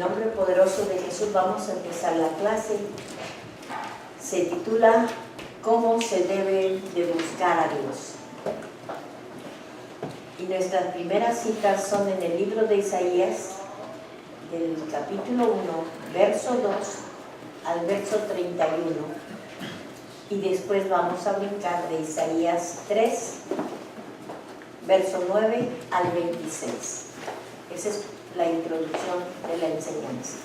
nombre poderoso de Jesús vamos a empezar la clase. Se titula ¿Cómo se debe de buscar a Dios? Y nuestras primeras citas son en el libro de Isaías, del capítulo 1, verso 2 al verso 31. Y después vamos a brincar de Isaías 3, verso 9 al 26. Esa es la introducción de la enseñanza.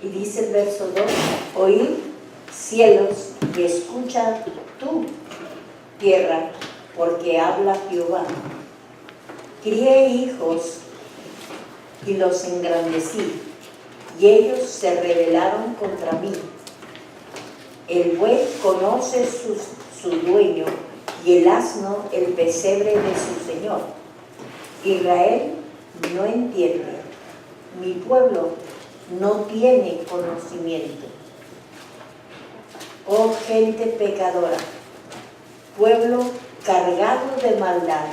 Y dice el verso 2, oíd cielos y escucha tú, tierra, porque habla Jehová. Crié hijos y los engrandecí, y ellos se rebelaron contra mí. El buey conoce su dueño, y el asno el pesebre de su señor. Israel no entiende, mi pueblo no tiene conocimiento. Oh gente pecadora, pueblo cargado de maldad,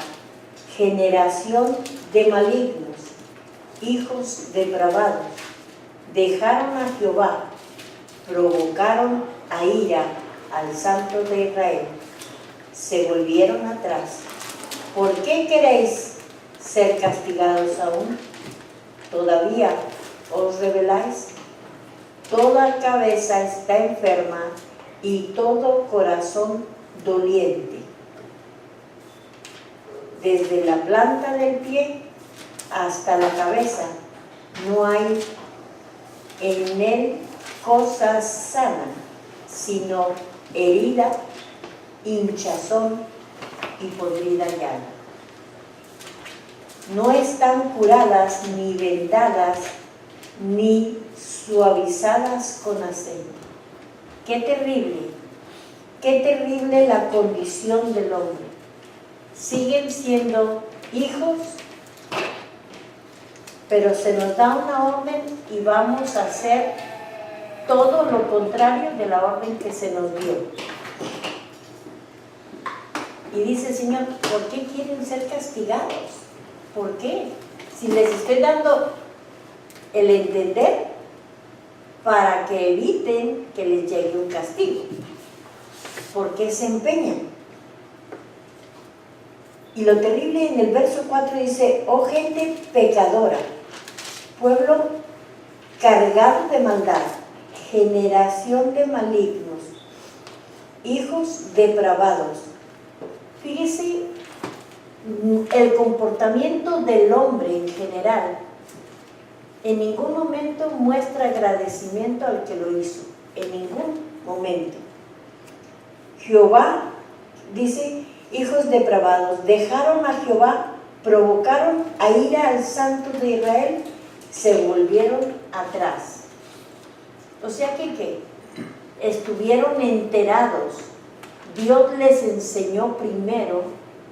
generación de malignos, hijos depravados, dejaron a Jehová, provocaron a ira al Santo de Israel, se volvieron atrás. ¿Por qué queréis ser castigados aún? ¿Todavía os rebeláis? Toda cabeza está enferma y todo corazón doliente. Desde la planta del pie hasta la cabeza no hay en él cosa sana, sino herida, hinchazón y podrida llaga. No están curadas ni vendadas ni suavizadas con aceite. Qué terrible la condición del hombre. Siguen siendo hijos, pero se nos da una orden y vamos a hacer todo lo contrario de la orden que se nos dio. Y dice el Señor, ¿por qué quieren ser castigados? ¿Por qué? Si les estoy dando el entender para que eviten que les llegue un castigo. ¿Por qué se empeñan? Y lo terrible en el verso 4 dice, oh gente pecadora, pueblo cargado de maldad, generación de malignos, hijos depravados. Fíjese, el comportamiento del hombre en general en ningún momento muestra agradecimiento al que lo hizo, en ningún momento. Jehová, dice, hijos depravados, dejaron a Jehová, provocaron a ira al Santo de Israel, se volvieron atrás. O sea que, ¿qué? Estuvieron enterados. Dios les enseñó primero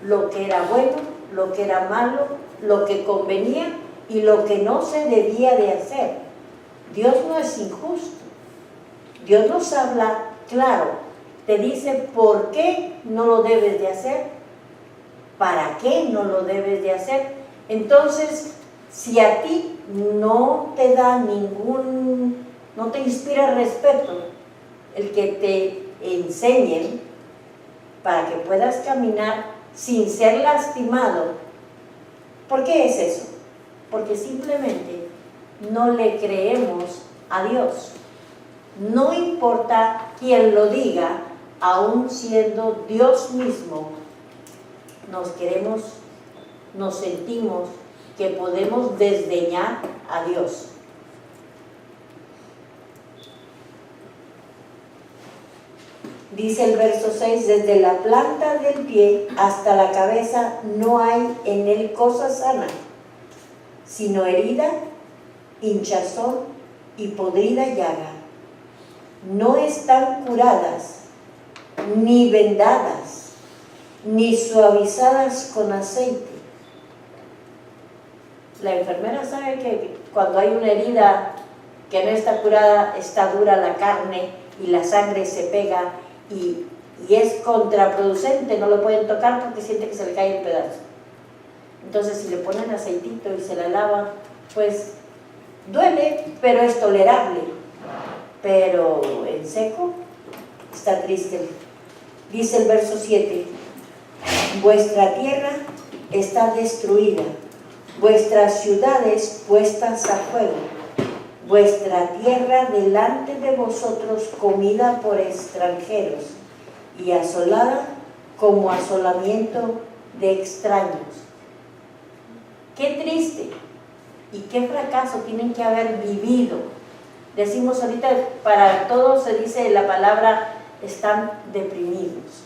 lo que era bueno, lo que era malo, lo que convenía y lo que no se debía de hacer. Dios no es injusto. Dios nos habla claro. Te dice por qué no lo debes de hacer, para qué no lo debes de hacer. Entonces, si a ti no te da no te inspira respeto el que te enseñen para que puedas caminar sin ser lastimado, ¿por qué es eso? Porque simplemente no le creemos a Dios. No importa quién lo diga, aún siendo Dios mismo, nos sentimos que podemos desdeñar a Dios. Dice el verso 6, desde la planta del pie hasta la cabeza no hay en él cosa sana, sino herida, hinchazón y podrida llaga. No están curadas, ni vendadas, ni suavizadas con aceite. La enfermera sabe que cuando hay una herida que no está curada, está dura la carne y la sangre se pega y es contraproducente, no lo pueden tocar porque siente que se le cae el pedazo. Entonces si le ponen aceitito y se la lavan, pues duele, pero es tolerable. Pero en seco está triste. Dice el verso 7, vuestra tierra está destruida, vuestras ciudades puestas a fuego, vuestra tierra delante de vosotros comida por extranjeros y asolada como asolamiento de extraños. Qué triste y qué fracaso tienen que haber vivido. Decimos ahorita, para todos se dice la palabra, están deprimidos.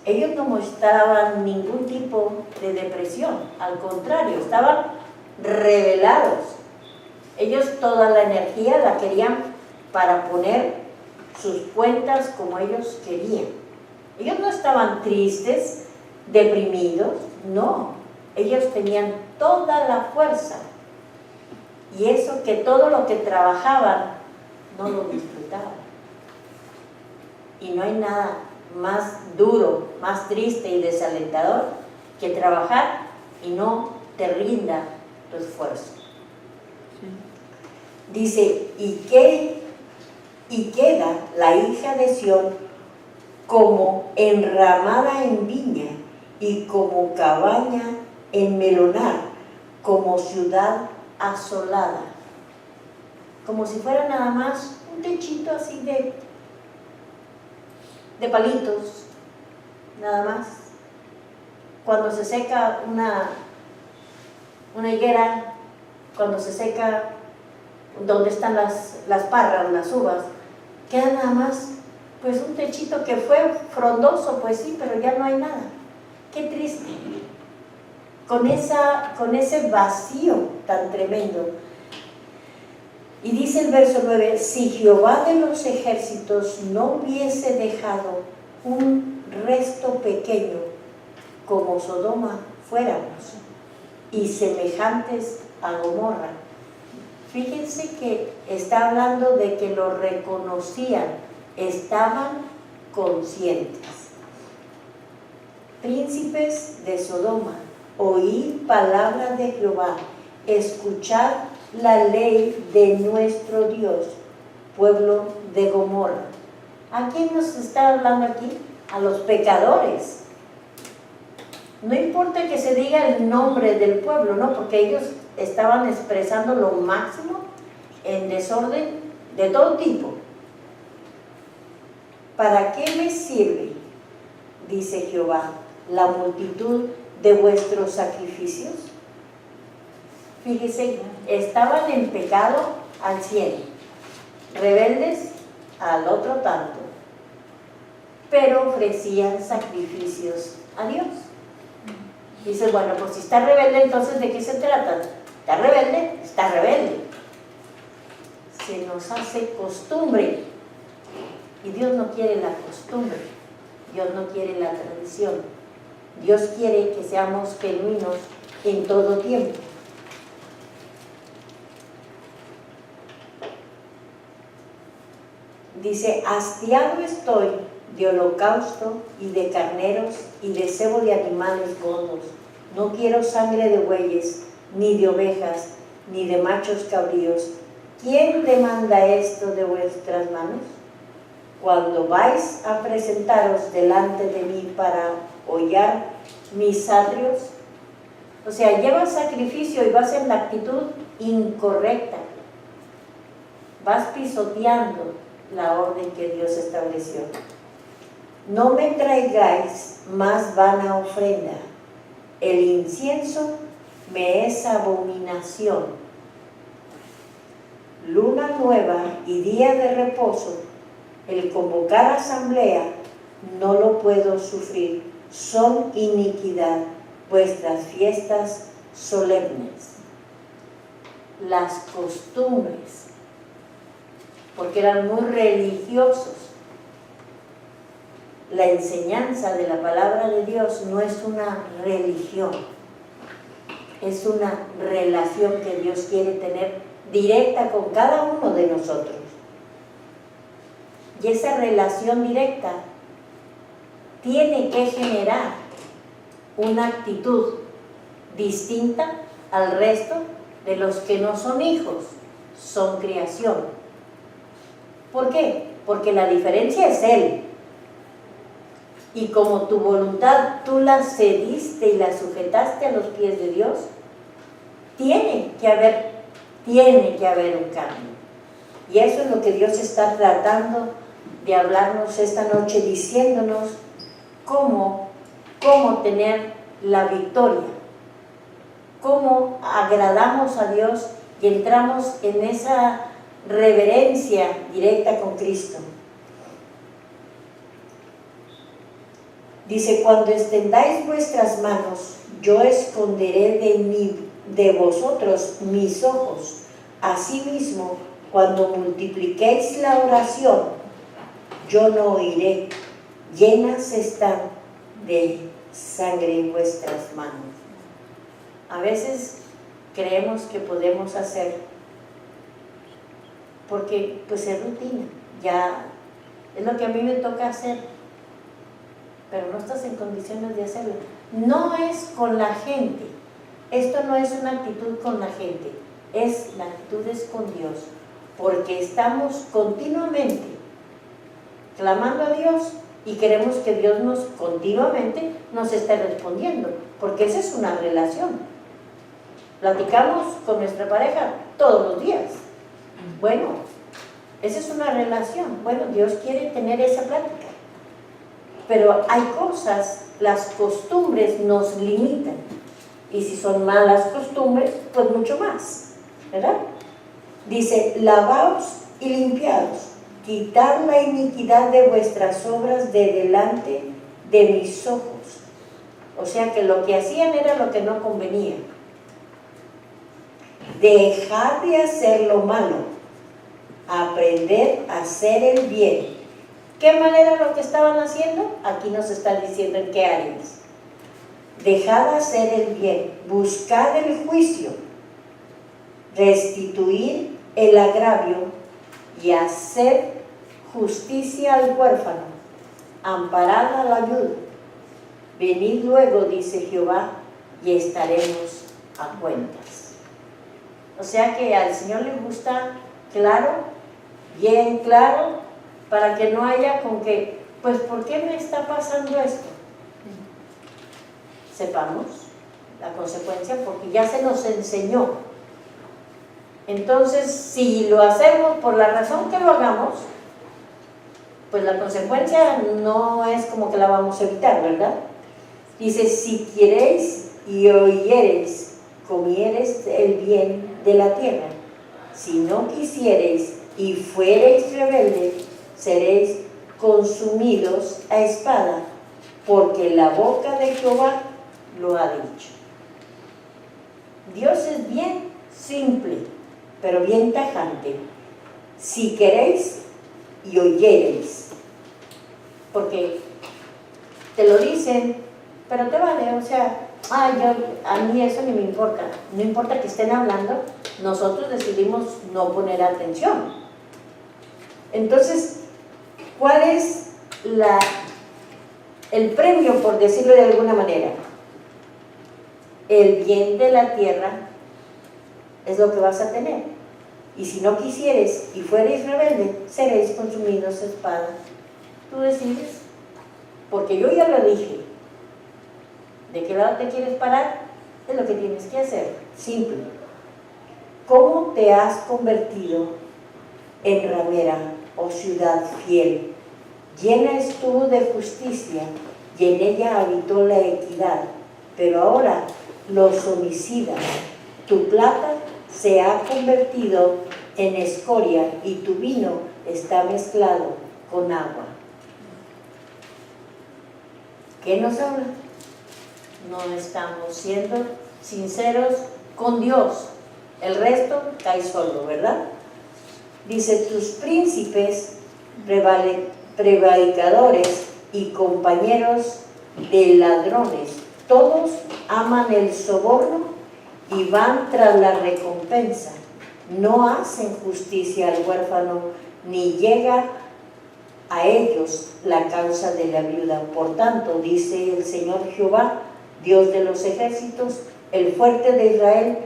Ellos no mostraban ningún tipo de depresión, al contrario, estaban rebelados. Ellos toda la energía la querían para poner sus cuentas como ellos querían. Ellos no estaban tristes, deprimidos, no. Ellos tenían toda la fuerza. Y eso que todo lo que trabajaban no lo disfrutaban. Y no hay nada más duro, más triste y desalentador que trabajar y no te rinda tu esfuerzo. Dice, y queda la hija de Sión como enramada en viña y como cabaña en melonar, como ciudad asolada, como si fuera nada más un techito así de palitos, nada más. Cuando se seca una higuera, cuando se seca donde están las parras, las uvas, queda nada más pues un techito que fue frondoso, pues sí, pero ya no hay nada. Qué triste. Con ese vacío tan tremendo. Y dice el verso 9, si Jehová de los ejércitos no hubiese dejado un resto pequeño, como Sodoma fuéramos, y semejantes a Gomorra. Fíjense que está hablando de que lo reconocían, estaban conscientes. Príncipes de Sodoma, oíd palabra de Jehová, escuchad la ley de nuestro Dios, pueblo de Gomorra. ¿A quién nos está hablando aquí? A los pecadores. No importa que se diga el nombre del pueblo, no, porque ellos estaban expresando lo máximo en desorden de todo tipo. ¿Para qué me sirve, dice Jehová, la multitud de vuestros sacrificios? Fíjese, estaban en pecado al 100, rebeldes al otro tanto, pero ofrecían sacrificios a Dios. Dice, bueno, pues si está rebelde, entonces ¿de qué se trata? ¿Está rebelde? Está rebelde. Se nos hace costumbre. Y Dios no quiere la costumbre. Dios no quiere la tradición. Dios quiere que seamos genuinos en todo tiempo. Dice, hastiado estoy de holocausto y de carneros y de cebo de animales gordos. No quiero sangre de bueyes, ni de ovejas, ni de machos cabríos. ¿Quién demanda esto de vuestras manos? Cuando vais a presentaros delante de mí para hollar mis atrios, o sea, llevas sacrificio y vas en la actitud incorrecta. Vas pisoteando la orden que Dios estableció. No me traigáis más vana ofrenda. El incienso me es abominación. Luna nueva y día de reposo, el convocar asamblea, no lo puedo sufrir. Son iniquidad vuestras fiestas solemnes. Las costumbres, porque eran muy religiosos. La enseñanza de la palabra de Dios no es una religión. es una relación que Dios quiere tener directa con cada uno de nosotros. Y esa relación directa tiene que generar una actitud distinta al resto de los que no son hijos, son creación. ¿Por qué? Porque la diferencia es Él. Y como tu voluntad tú la cediste y la sujetaste a los pies de Dios, tiene que haber un cambio. Y eso es lo que Dios está tratando de hablarnos esta noche, diciéndonos cómo tener la victoria, cómo agradamos a Dios y entramos en esa reverencia directa con Cristo. Dice, cuando extendáis vuestras manos, yo esconderé de vosotros mis ojos. Asimismo, cuando multipliquéis la oración, yo no oiré. Llenas están de sangre vuestras manos. A veces creemos que podemos hacer, porque pues es rutina, ya es lo que a mí me toca hacer, pero no estás en condiciones de hacerlo. No es con la gente, esto no es una actitud con la gente, la actitud es con Dios, porque estamos continuamente clamando a Dios y queremos que Dios continuamente nos esté respondiendo, porque esa es una relación. Platicamos con nuestra pareja todos los días. Bueno, esa es una relación. Bueno, Dios quiere tener esa plática. Pero hay cosas, las costumbres nos limitan. Y si son malas costumbres, pues mucho más, ¿verdad? Dice, lavaos y limpiaos, quitad la iniquidad de vuestras obras de delante de mis ojos. O sea que lo que hacían era lo que no convenía. Dejad de hacer lo malo, aprended a hacer el bien. ¿Qué mal era lo que estaban haciendo? Aquí nos está diciendo en qué áreas. Dejad hacer el bien, buscad el juicio, restituir el agravio y hacer justicia al huérfano, amparad a la viuda. Venid luego, dice Jehová, y estaremos a cuentas. O sea que al Señor le gusta claro, bien claro, para que no haya con que, pues, ¿por qué me está pasando esto? Sepamos la consecuencia, porque ya se nos enseñó. Entonces, si lo hacemos por la razón que lo hagamos, pues la consecuencia no es como que la vamos a evitar, ¿verdad? Dice, si queréis y oyereis, comiereis el bien de la tierra. Si no quisiereis y fuereis rebeldes, seréis consumidos a espada, porque la boca de Jehová lo ha dicho. Dios es bien simple, pero bien tajante. Si queréis y oyereis, porque te lo dicen, pero te vale, o sea, a mí eso ni me importa, no importa que estén hablando, nosotros decidimos no poner atención. Entonces, ¿cuál es el premio, por decirlo de alguna manera? El bien de la tierra es lo que vas a tener. Y si no quisieres y fuereis rebelde, seréis consumidos a espada. Tú decides, porque yo ya lo dije. ¿De qué lado te quieres parar? Es lo que tienes que hacer, simple. ¿Cómo te has convertido en ramera, oh ciudad fiel? Llena estuvo de justicia y en ella habitó la equidad, pero ahora los homicidas, tu plata se ha convertido en escoria y tu vino está mezclado con agua. ¿Qué nos habla? No estamos siendo sinceros con Dios. El resto cae solo, ¿verdad? Dice, tus príncipes, prevaricadores y compañeros de ladrones, todos aman el soborno y van tras la recompensa. No hacen justicia al huérfano, ni llega a ellos la causa de la viuda. Por tanto, dice el Señor Jehová, Dios de los ejércitos, el fuerte de Israel,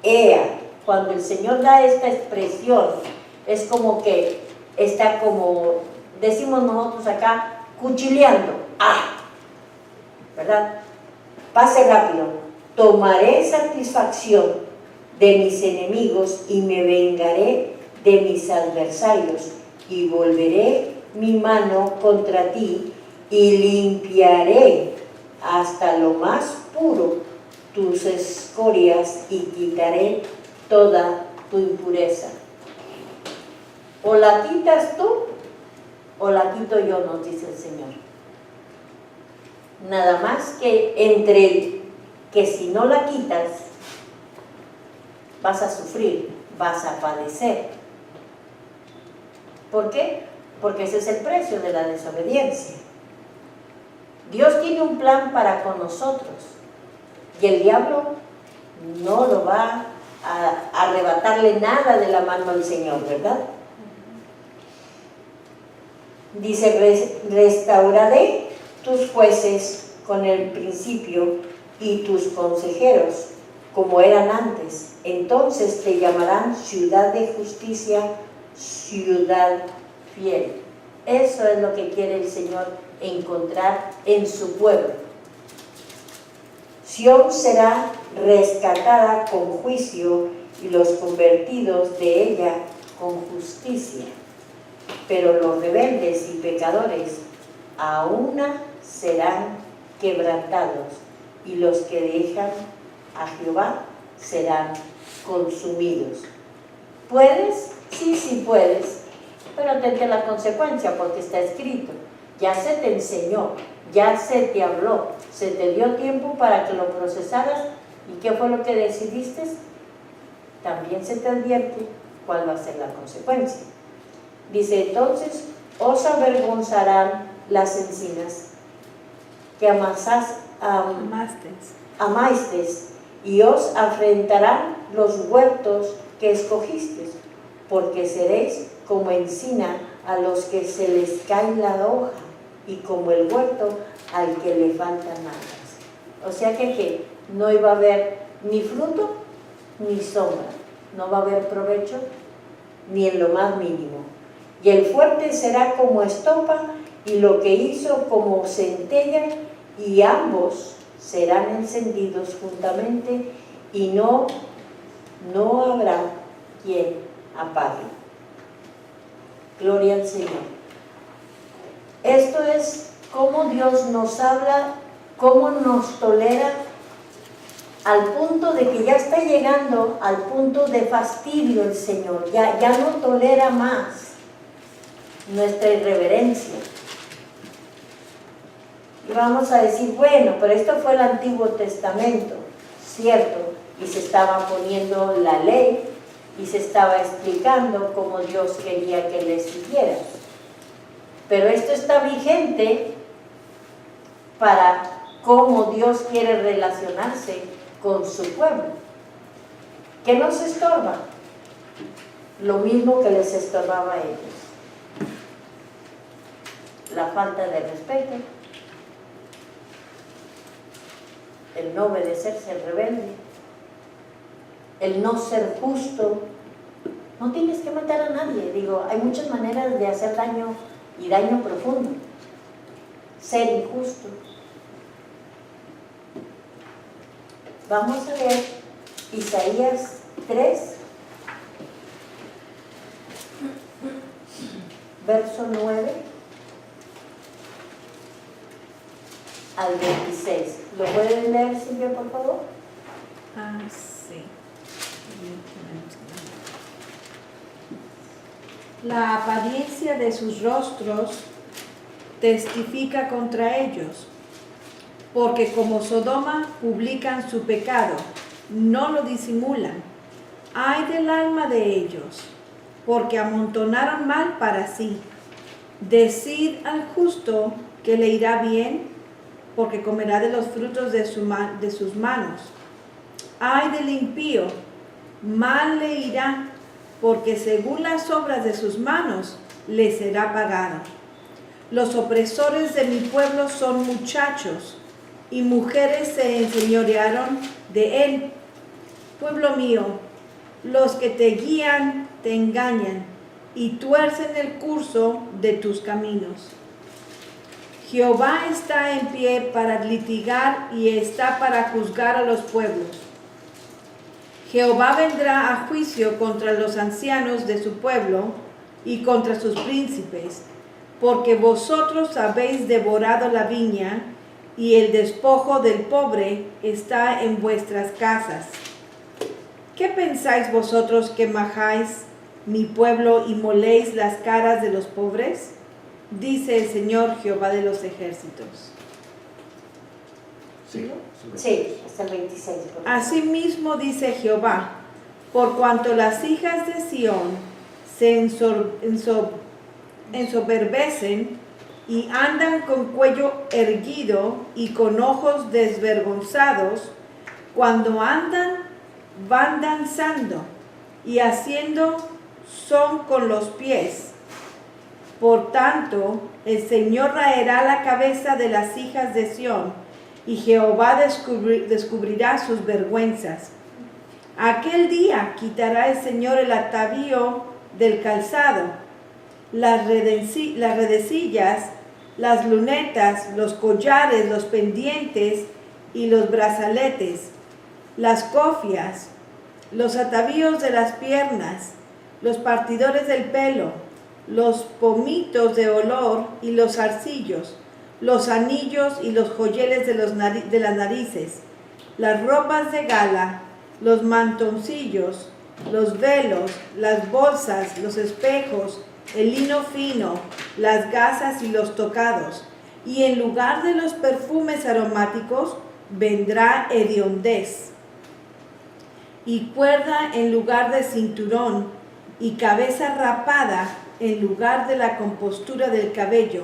Ea. Cuando el Señor da esta expresión, es como que está como, decimos nosotros acá, cuchileando. ¿Verdad? Pase rápido. Tomaré satisfacción de mis enemigos y me vengaré de mis adversarios y volveré mi mano contra ti y limpiaré hasta lo más puro tus escorias y quitaré toda tu impureza. O la quitas tú o la quito yo, nos dice el Señor. Nada más que entre que si no la quitas vas a sufrir, vas a padecer. ¿Por qué? Porque ese es el precio de la desobediencia. Dios tiene un plan para con nosotros y el diablo no lo va a arrebatarle nada de la mano al Señor, ¿verdad? Dice, restauraré tus jueces con el principio y tus consejeros como eran antes. Entonces te llamarán ciudad de justicia, ciudad fiel. Eso es lo que quiere el Señor encontrar en su pueblo. Sión será rescatada con juicio y los convertidos de ella con justicia. Pero los rebeldes y pecadores a una serán quebrantados y los que dejan a Jehová serán consumidos. ¿Puedes? Sí, sí puedes, pero tente la consecuencia porque está escrito. Ya se te enseñó, ya se te habló, se te dio tiempo para que lo procesaras. ¿Y qué fue lo que decidiste? También se te advierte cuál va a ser la consecuencia. Dice, entonces os avergonzarán las encinas que amasteis, y os afrentarán los huertos que escogisteis, porque seréis como encina a los que se les cae la hoja, y como el huerto al que le faltan alas. O sea que no iba a haber ni fruto ni sombra, no va a haber provecho ni en lo más mínimo. Y el fuerte será como estopa y lo que hizo como centella, y ambos serán encendidos juntamente y no habrá quien apague. Gloria al Señor. Esto es cómo Dios nos habla, cómo nos tolera, al punto de que ya está llegando al punto de fastidio el Señor, ya no tolera más nuestra irreverencia. Y vamos a decir, bueno, pero esto fue el Antiguo Testamento, cierto, y se estaba poniendo la ley y se estaba explicando cómo Dios quería que le siguiera. Pero esto está vigente para cómo Dios quiere relacionarse con su pueblo. ¿Qué nos estorba? Lo mismo que les estorbaba a ellos. La falta de respeto, el no obedecerse al rebelde, el no ser justo. No tienes que matar a nadie, digo, hay muchas maneras de hacer daño y daño profundo. Ser injusto. Vamos a ver Isaías 3, verso 9 al 26. ¿Lo pueden leer, Silvia, por favor? Sí. La apariencia de sus rostros testifica contra ellos, porque como Sodoma publican su pecado, no lo disimulan. Ay del alma de ellos, porque amontonaron mal para sí. Decid al justo que le irá bien, porque comerá de los frutos de sus manos. Ay del impío, mal le irá, porque según las obras de sus manos le será pagado. Los opresores de mi pueblo son muchachos, y mujeres se enseñorearon de él. Pueblo mío, los que te guían te engañan, y tuercen el curso de tus caminos. Jehová está en pie para litigar y está para juzgar a los pueblos. Jehová vendrá a juicio contra los ancianos de su pueblo y contra sus príncipes, porque vosotros habéis devorado la viña y el despojo del pobre está en vuestras casas. ¿Qué pensáis vosotros que majáis mi pueblo y moléis las caras de los pobres? Dice el Señor Jehová de los ejércitos. Sí. Sí, hasta el 26. Asimismo dice Jehová, por cuanto las hijas de Sión se ensoberbecen y andan con cuello erguido y con ojos desvergonzados, cuando andan, van danzando y haciendo son con los pies. Por tanto, el Señor raerá la cabeza de las hijas de Sión, y Jehová descubrirá sus vergüenzas. Aquel día quitará el Señor el atavío del calzado, las redecillas, las lunetas, los collares, los pendientes y los brazaletes, las cofias, los atavíos de las piernas, los partidores del pelo, los pomitos de olor y los zarcillos, los anillos y los joyeles de las narices, las ropas de gala, los mantoncillos, los velos, las bolsas, los espejos, el lino fino, las gasas y los tocados. Y en lugar de los perfumes aromáticos vendrá hediondez, y cuerda en lugar de cinturón, y cabeza rapada en lugar de la compostura del cabello,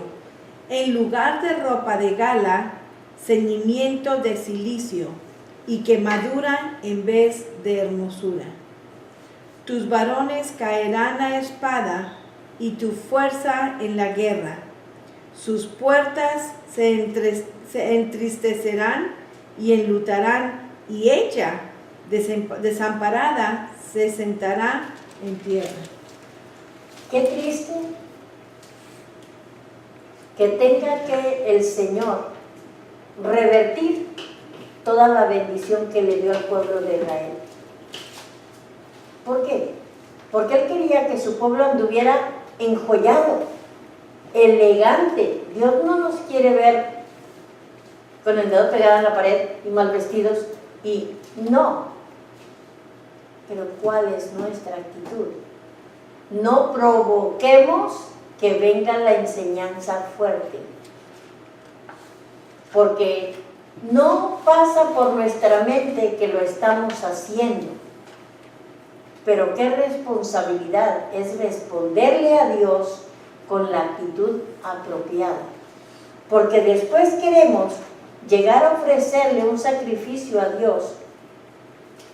en lugar de ropa de gala, ceñimiento de cilicio, y quemadura en vez de hermosura. Tus varones caerán a espada, y tu fuerza en la guerra. Sus puertas se entristecerán y enlutarán, y ella, desamparada, se sentará en tierra. Qué triste que tenga que el Señor revertir toda la bendición que le dio al pueblo de Israel. ¿Por qué? Porque Él quería que su pueblo anduviera enjollado, elegante. Dios no nos quiere ver con el dedo pegado en la pared y mal vestidos, y no. Pero ¿cuál es nuestra actitud? No provoquemos que venga la enseñanza fuerte, porque no pasa por nuestra mente que lo estamos haciendo, pero qué responsabilidad es responderle a Dios con la actitud apropiada, porque después queremos llegar a ofrecerle un sacrificio a Dios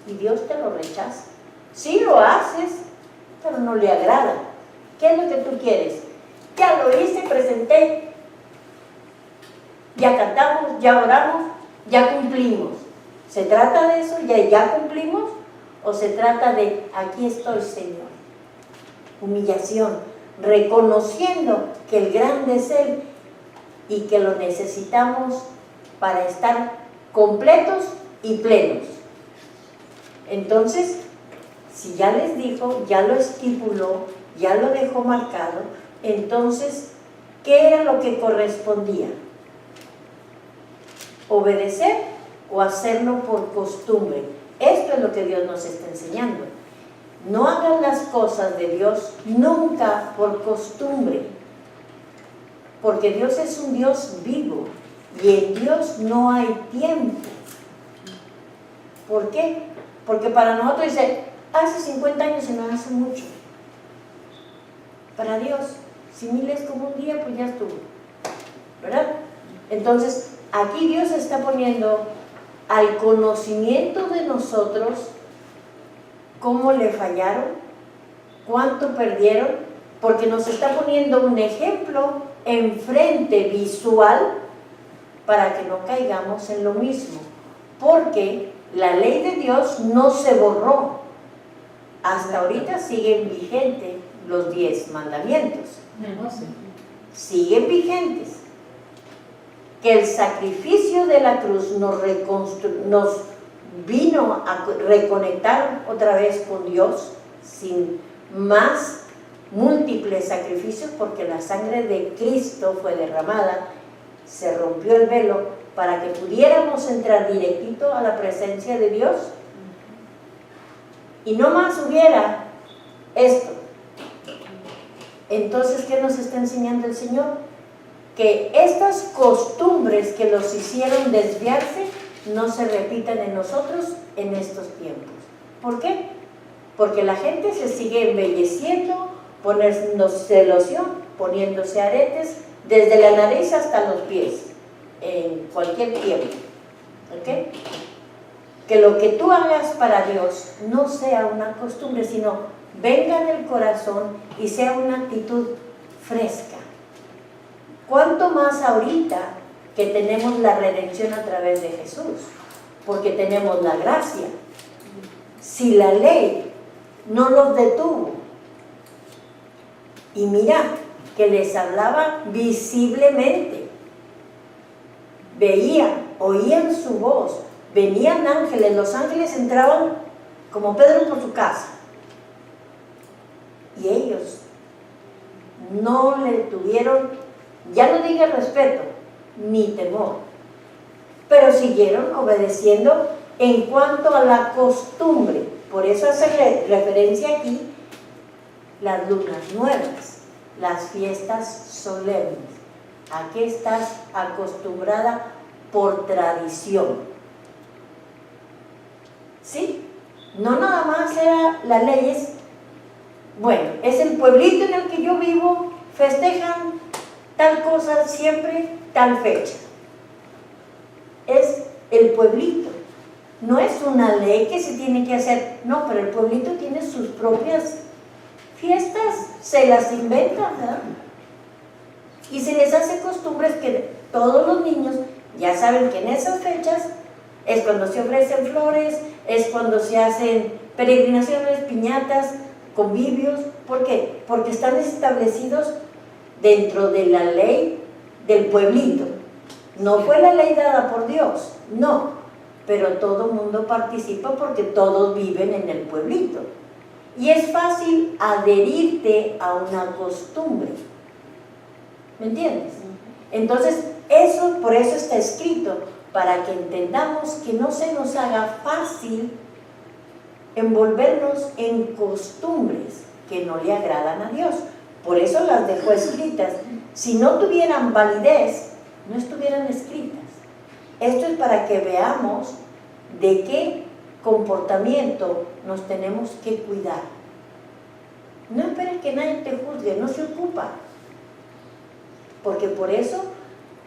y Dios te lo rechaza. Sí lo haces, pero no le agrada. ¿Qué es lo que tú quieres? Ya lo hice, presenté, ya cantamos, ya oramos, ya cumplimos. ¿Se trata de eso? ¿Ya cumplimos? ¿O se trata de aquí estoy, Señor? Humillación, reconociendo que el grande es Él y que lo necesitamos para estar completos y plenos. Entonces, si ya les dijo, ya lo estipuló, ya lo dejó marcado, entonces, ¿qué era lo que correspondía? ¿Obedecer o hacerlo por costumbre? Esto es lo que Dios nos está enseñando. No hagan las cosas de Dios nunca por costumbre, porque Dios es un Dios vivo y en Dios no hay tiempo. ¿Por qué? Porque para nosotros dice, hace 50 años se me hace mucho. Para Dios, si 1000 es como un día, pues ya estuvo, ¿verdad? Entonces, aquí Dios está poniendo al conocimiento de nosotros, ¿cómo le fallaron? ¿Cuánto perdieron? Porque nos está poniendo un ejemplo enfrente visual para que no caigamos en lo mismo. Porque la ley de Dios no se borró. Hasta ahorita siguen vigentes los 10 mandamientos. Siguen vigentes. Que el sacrificio de la cruz nos vino a reconectar otra vez con Dios sin más múltiples sacrificios, porque la sangre de Cristo fue derramada, se rompió el velo para que pudiéramos entrar directito a la presencia de Dios. Y no más hubiera esto. Entonces, ¿qué nos está enseñando el Señor? Que estas costumbres que los hicieron desviarse no se repitan en nosotros en estos tiempos. ¿Por qué? Porque la gente se sigue embelleciendo, poniéndose loción, poniéndose aretes, desde la nariz hasta los pies, en cualquier tiempo. ¿Ok? Que lo que tú hagas para Dios no sea una costumbre, sino venga del corazón y sea una actitud fresca. ¿Cuánto más ahorita que tenemos la redención a través de Jesús? Porque tenemos la gracia. Si la ley no los detuvo, y mira que les hablaba visiblemente, veían, oían su voz, venían ángeles, los ángeles entraban como Pedro por su casa, y ellos no le tuvieron, ya no diga respeto, ni temor, pero siguieron obedeciendo en cuanto a la costumbre. Por eso hace referencia aquí las lunas nuevas, las fiestas solemnes. ¿A qué estás acostumbrada por tradición? ¿Sí? No nada más era las leyes. Bueno, es el pueblito en el que yo vivo, festejan tal cosa siempre, tal fecha. Es el pueblito. No es una ley que se tiene que hacer, no, pero el pueblito tiene sus propias fiestas, se las inventan, ¿verdad? Y se les hace costumbres que todos los niños ya saben que en esas fechas es cuando se ofrecen flores, es cuando se hacen peregrinaciones, piñatas, convivios. ¿Por qué? Porque están establecidos dentro de la ley del pueblito. No fue la ley dada por Dios, no, pero todo el mundo participa porque todos viven en el pueblito. Y es fácil adherirte a una costumbre. ¿Me entiendes? Entonces, por eso está escrito, para que entendamos que no se nos haga fácil envolvernos en costumbres que no le agradan a Dios. Por eso las dejó escritas. Si no tuvieran validez, no estuvieran escritas. Esto es para que veamos de qué comportamiento nos tenemos que cuidar. No esperes que nadie te juzgue, no se ocupa. Porque por eso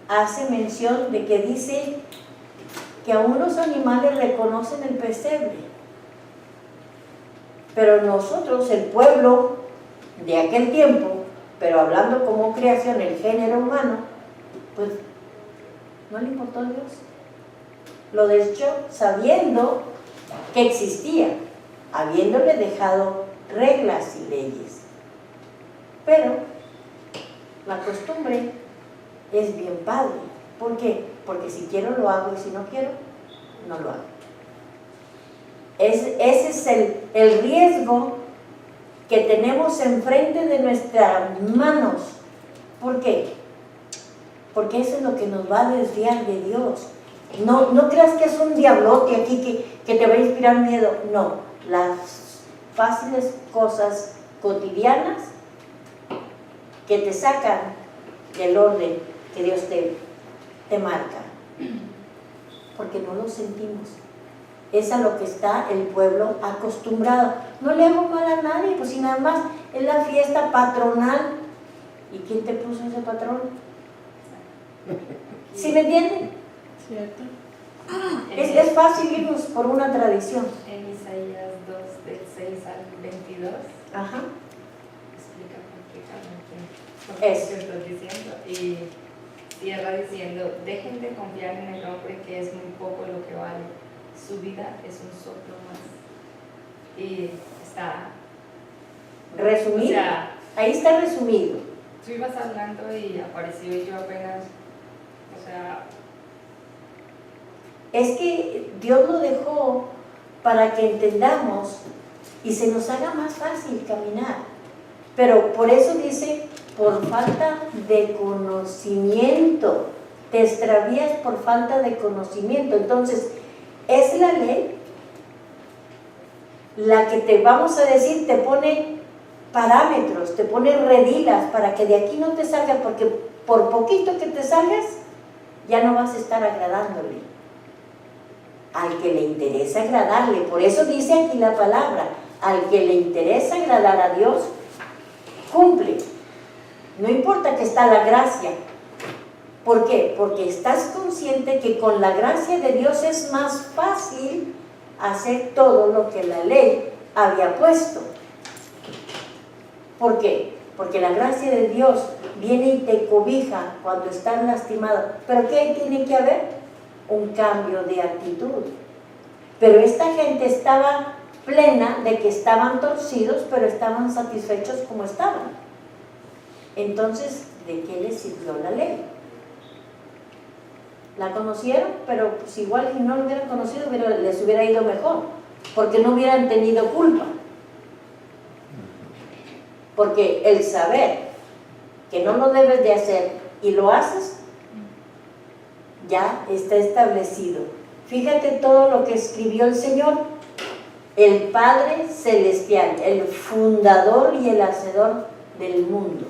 hace mención de que dice que aún los animales reconocen el pesebre. Pero nosotros, el pueblo de aquel tiempo, pero hablando como creación, el género humano, pues no le importó a Dios. Lo desechó sabiendo que existía, habiéndole dejado reglas y leyes. Pero la costumbre es bien padre. ¿Por qué? Porque si quiero lo hago y si no quiero, no lo hago. Ese es el riesgo que tenemos enfrente de nuestras manos. ¿Por qué? Porque eso es lo que nos va a desviar de Dios. No creas que es un diablote aquí que te va a inspirar miedo. No, las fáciles cosas cotidianas que te sacan del orden que Dios te marca. Porque no lo sentimos. Es a lo que está el pueblo acostumbrado. No le hago mal a nadie, pues si nada más es la fiesta patronal. ¿Y quién te puso ese patrón? ¿Sí me entienden? ¿Cierto? Es fácil irnos por una tradición. En Isaías 2, del 6 al 22, Ajá. explica prácticamente lo que Eso. estás diciendo. Y cierra diciendo, dejen de confiar en el hombre que es muy poco lo que vale. Su vida es un soplo más. Y está... Resumido. O sea, Ahí está resumido. tú ibas hablando y apareció y yo apenas, o sea... Es que Dios lo dejó para que entendamos y se nos haga más fácil caminar. Pero por eso dice, por falta de conocimiento. Te extravías por falta de conocimiento. Entonces, es la ley la que te, vamos a decir, te pone parámetros, te pone redilas para que de aquí no te salgas, porque por poquito que te salgas, ya no vas a estar agradándole. Al que le interesa agradarle, por eso dice aquí la palabra, al que le interesa agradar a Dios, cumple. No importa que está la gracia. ¿Por qué? Porque estás consciente que con la gracia de Dios es más fácil hacer todo lo que la ley había puesto. ¿Por qué? Porque la gracia de Dios viene y te cobija cuando estás lastimado. ¿Pero qué tiene que haber? Un cambio de actitud. Pero esta gente estaba plena de que estaban torcidos, pero estaban satisfechos como estaban. Entonces, ¿de qué les sirvió la ley? La conocieron, pero pues igual si no lo hubieran conocido les hubiera ido mejor, porque no hubieran tenido culpa. Porque el saber que no lo debes de hacer y lo haces, ya está establecido. Fíjate todo lo que escribió el Señor, el Padre Celestial, el fundador y el hacedor del mundo.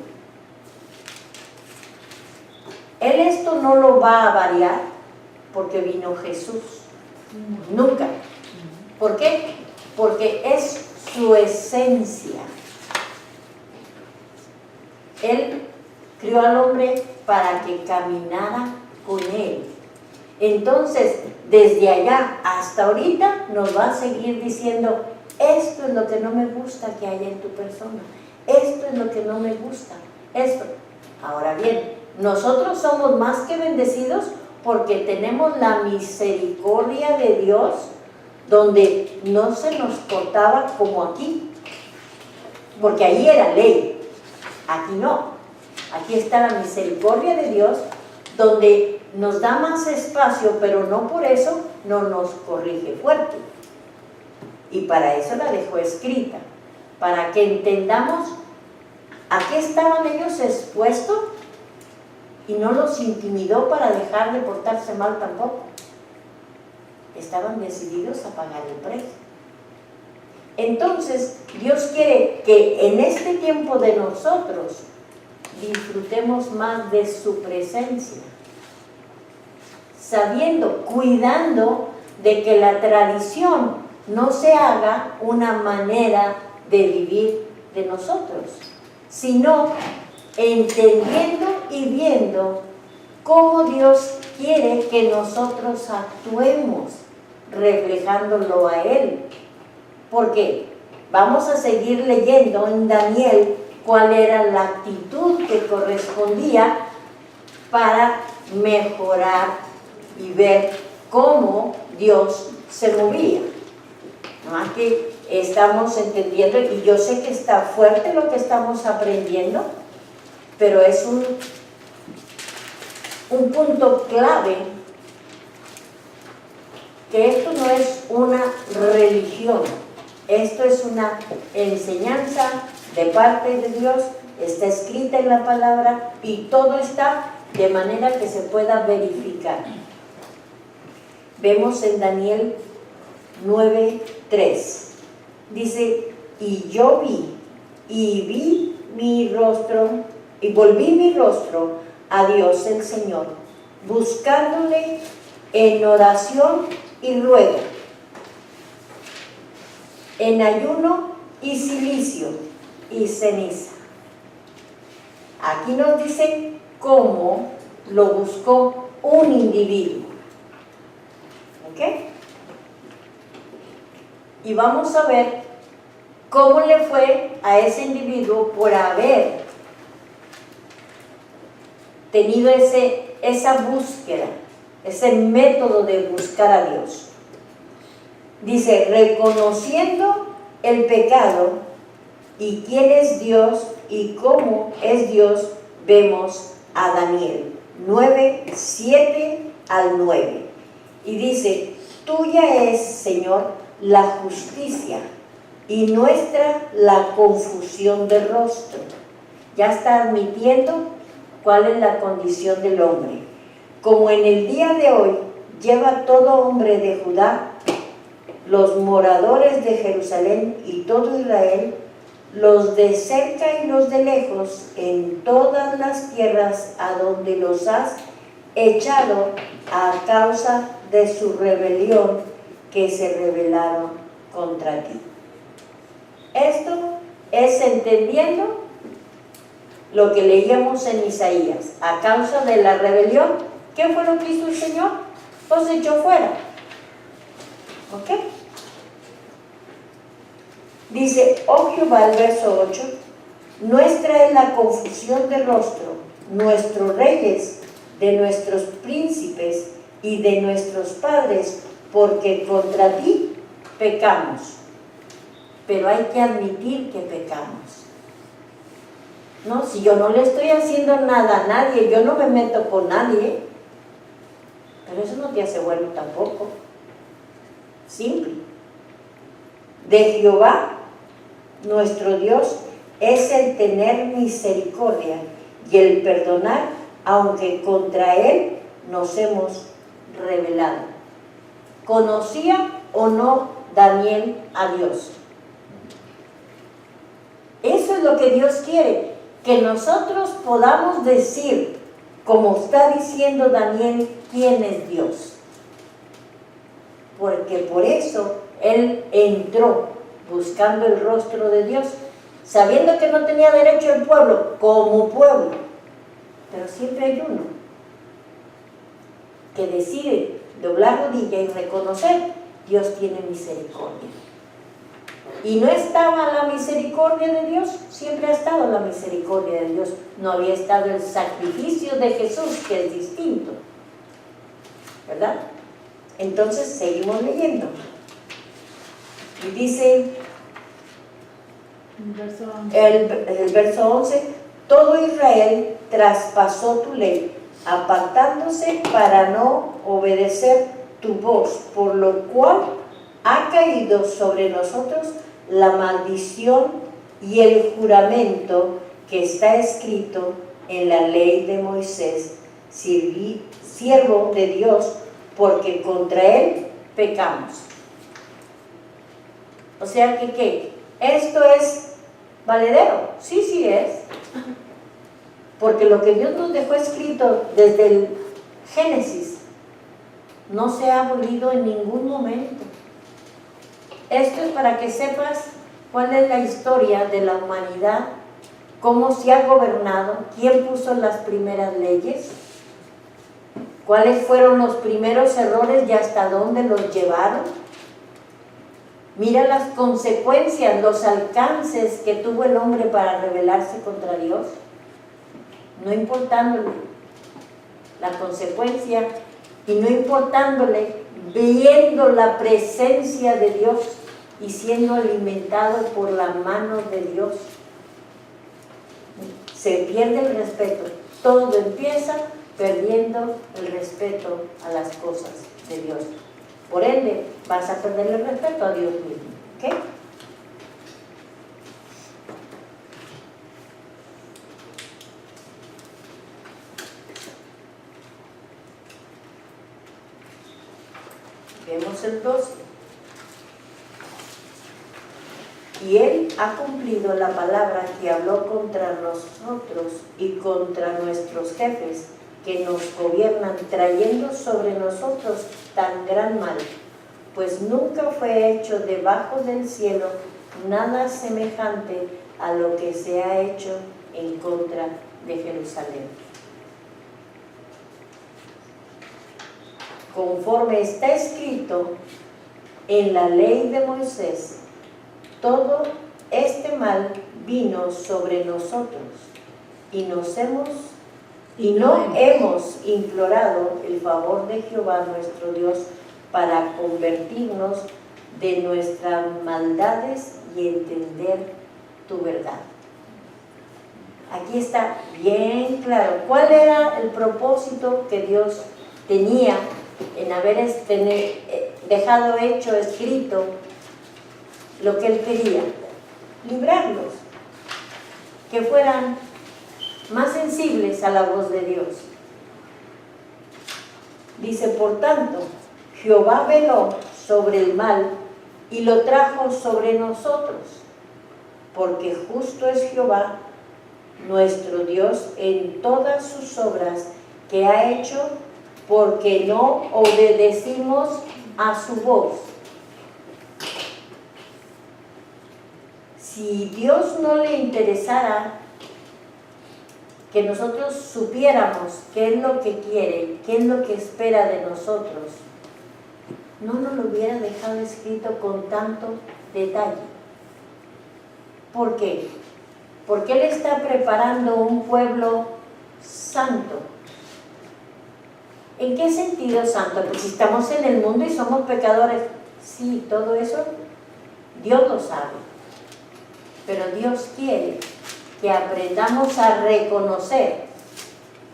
Él esto no lo va a variar porque vino Jesús. Nunca. ¿Por qué? Porque es su esencia. Él crió al hombre para que caminara con él. Entonces, desde allá hasta ahorita nos va a seguir diciendo, esto es lo que no me gusta que haya en tu persona, esto es lo que no me gusta, esto. Ahora bien, nosotros somos más que bendecidos porque tenemos la misericordia de Dios, donde no se nos cortaba como aquí, porque ahí era ley, aquí no. Aquí está la misericordia de Dios, donde nos da más espacio, pero no por eso no nos corrige fuerte. Y para eso la dejó escrita, para que entendamos a qué estaban ellos expuestos y no los intimidó para dejar de portarse mal tampoco. Estaban decididos a pagar el precio. Entonces, Dios quiere que en este tiempo de nosotros disfrutemos más de su presencia, sabiendo, cuidando de que la tradición no se haga una manera de vivir de nosotros, sino entendiendo y viendo cómo Dios quiere que nosotros actuemos, reflejándolo a Él. Porque vamos a seguir leyendo en Daniel cuál era la actitud que correspondía para mejorar y ver cómo Dios se movía. ¿No? Que estamos entendiendo, y yo sé que está fuerte lo que estamos aprendiendo, pero es un punto clave, que esto no es una religión, esto es una enseñanza de parte de Dios, está escrita en la palabra y todo está de manera que se pueda verificar. Vemos en Daniel 9:3, dice, y yo vi mi rostro, y volví mi rostro a Dios el Señor, buscándole en oración y ruego, en ayuno y cilicio y ceniza. Aquí nos dice cómo lo buscó un individuo. ¿Ok? Y vamos a ver cómo le fue a ese individuo por haber tenido esa búsqueda, ese método de buscar a Dios. Dice, reconociendo el pecado y quién es Dios y cómo es Dios, vemos a Daniel 9, 7 al 9. Y dice, tuya es, Señor, la justicia y nuestra la confusión de rostro. Ya está admitiendo cuál es la condición del hombre. Como en el día de hoy lleva todo hombre de Judá, los moradores de Jerusalén y todo Israel, los de cerca y los de lejos, en todas las tierras a donde los has echado a causa de su rebelión, que se rebelaron contra ti. Esto es entendiendo lo que leíamos en Isaías. A causa de la rebelión, ¿qué fue lo que hizo el Señor? Los echó fuera. ¿Ok? Dice, oh Jehová, el verso 8, nuestra es la confusión de rostro, nuestros reyes, de nuestros príncipes y de nuestros padres, porque contra ti pecamos. Pero hay que admitir que pecamos. No, si yo no le estoy haciendo nada a nadie, yo no me meto con nadie, pero eso no te hace bueno tampoco. Simple. De Jehová, nuestro Dios, es el tener misericordia y el perdonar, aunque contra Él nos hemos rebelado. ¿Conocía o no Daniel a Dios? Eso es lo que Dios quiere, que nosotros podamos decir, como está diciendo Daniel, quién es Dios. Porque por eso él entró buscando el rostro de Dios, sabiendo que no tenía derecho el pueblo, como pueblo. Pero siempre hay uno que decide doblar rodilla y reconocer, Dios tiene misericordia. Y no estaba la misericordia de Dios, siempre ha estado la misericordia de Dios. No había estado el sacrificio de Jesús, que es distinto, ¿verdad? Entonces seguimos leyendo. Y dice el verso 11, todo Israel traspasó tu ley, apartándose para no obedecer tu voz, por lo cual ha caído sobre nosotros la maldición y el juramento que está escrito en la ley de Moisés, siervo de Dios, porque contra él pecamos. O sea que, ¿qué? ¿Esto es valedero? Sí, sí es. Porque lo que Dios nos dejó escrito desde el Génesis no se ha abolido en ningún momento. Esto es para que sepas cuál es la historia de la humanidad, cómo se ha gobernado, quién puso las primeras leyes, cuáles fueron los primeros errores y hasta dónde los llevaron. Mira las consecuencias, los alcances que tuvo el hombre para rebelarse contra Dios, no importándole la consecuencia y no importándole, viendo la presencia de Dios y siendo alimentado por la mano de Dios. Se pierde el respeto. Todo empieza perdiendo el respeto a las cosas de Dios. Por ende, vas a perder el respeto a Dios mismo. ¿Ok? Vemos el 12. Y él ha cumplido la palabra que habló contra nosotros y contra nuestros jefes que nos gobiernan, trayendo sobre nosotros tan gran mal, pues nunca fue hecho debajo del cielo nada semejante a lo que se ha hecho en contra de Jerusalén. conforme está escrito en la ley de Moisés, todo este mal vino sobre nosotros y no hemos implorado el favor de Jehová nuestro Dios para convertirnos de nuestras maldades y entender tu verdad. Aquí está bien claro cuál era el propósito que Dios tenía en haber dejado hecho, escrito lo que Él quería: librarlos, que fueran más sensibles a la voz de Dios. Dice, por tanto, Jehová veló sobre el mal y lo trajo sobre nosotros, porque justo es Jehová nuestro Dios en todas sus obras que ha hecho, porque no obedecimos a su voz. Si Dios no le interesara que nosotros supiéramos qué es lo que quiere, qué es lo que espera de nosotros, no nos lo hubiera dejado escrito con tanto detalle. ¿Por qué? Porque Él está preparando un pueblo santo. ¿En qué sentido santo? Pues si estamos en el mundo y somos pecadores, sí, todo eso Dios lo sabe. Pero Dios quiere que aprendamos a reconocer,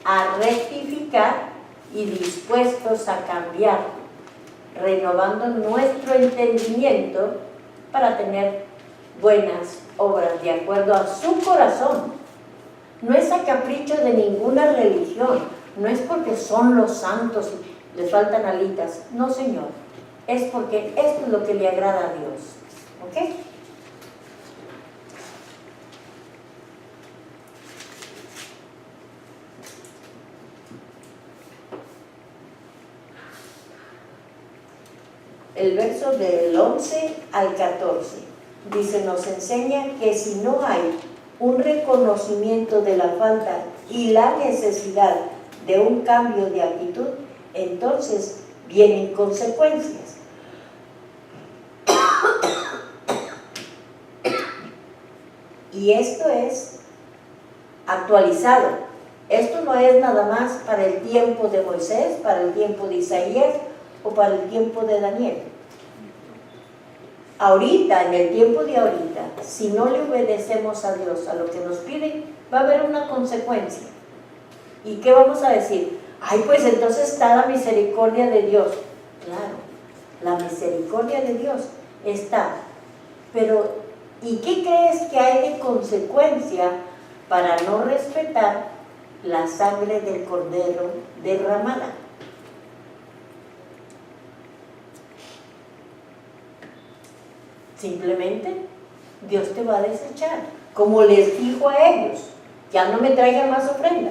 a rectificar y dispuestos a cambiar, renovando nuestro entendimiento para tener buenas obras de acuerdo a su corazón. No es a capricho de ninguna religión, no es porque son los santos y les faltan alitas, no, Señor, es porque esto es lo que le agrada a Dios. ¿Ok? El verso del 11 al 14 dice, nos enseña que si no hay un reconocimiento de la falta y la necesidad de un cambio de actitud, entonces vienen consecuencias. Y esto es actualizado. Esto no es nada más para el tiempo de Moisés, para el tiempo de Isaías o para el tiempo de Daniel. Ahorita, en el tiempo de ahorita, si no le obedecemos a Dios, a lo que nos pide, va a haber una consecuencia. ¿Y qué vamos a decir? Ay, pues entonces está la misericordia de Dios. Claro, la misericordia de Dios está. Pero, ¿y qué crees que hay de consecuencia para no respetar la sangre del Cordero derramada? Simplemente Dios te va a desechar, como les dijo a ellos, ya no me traigan más ofrenda.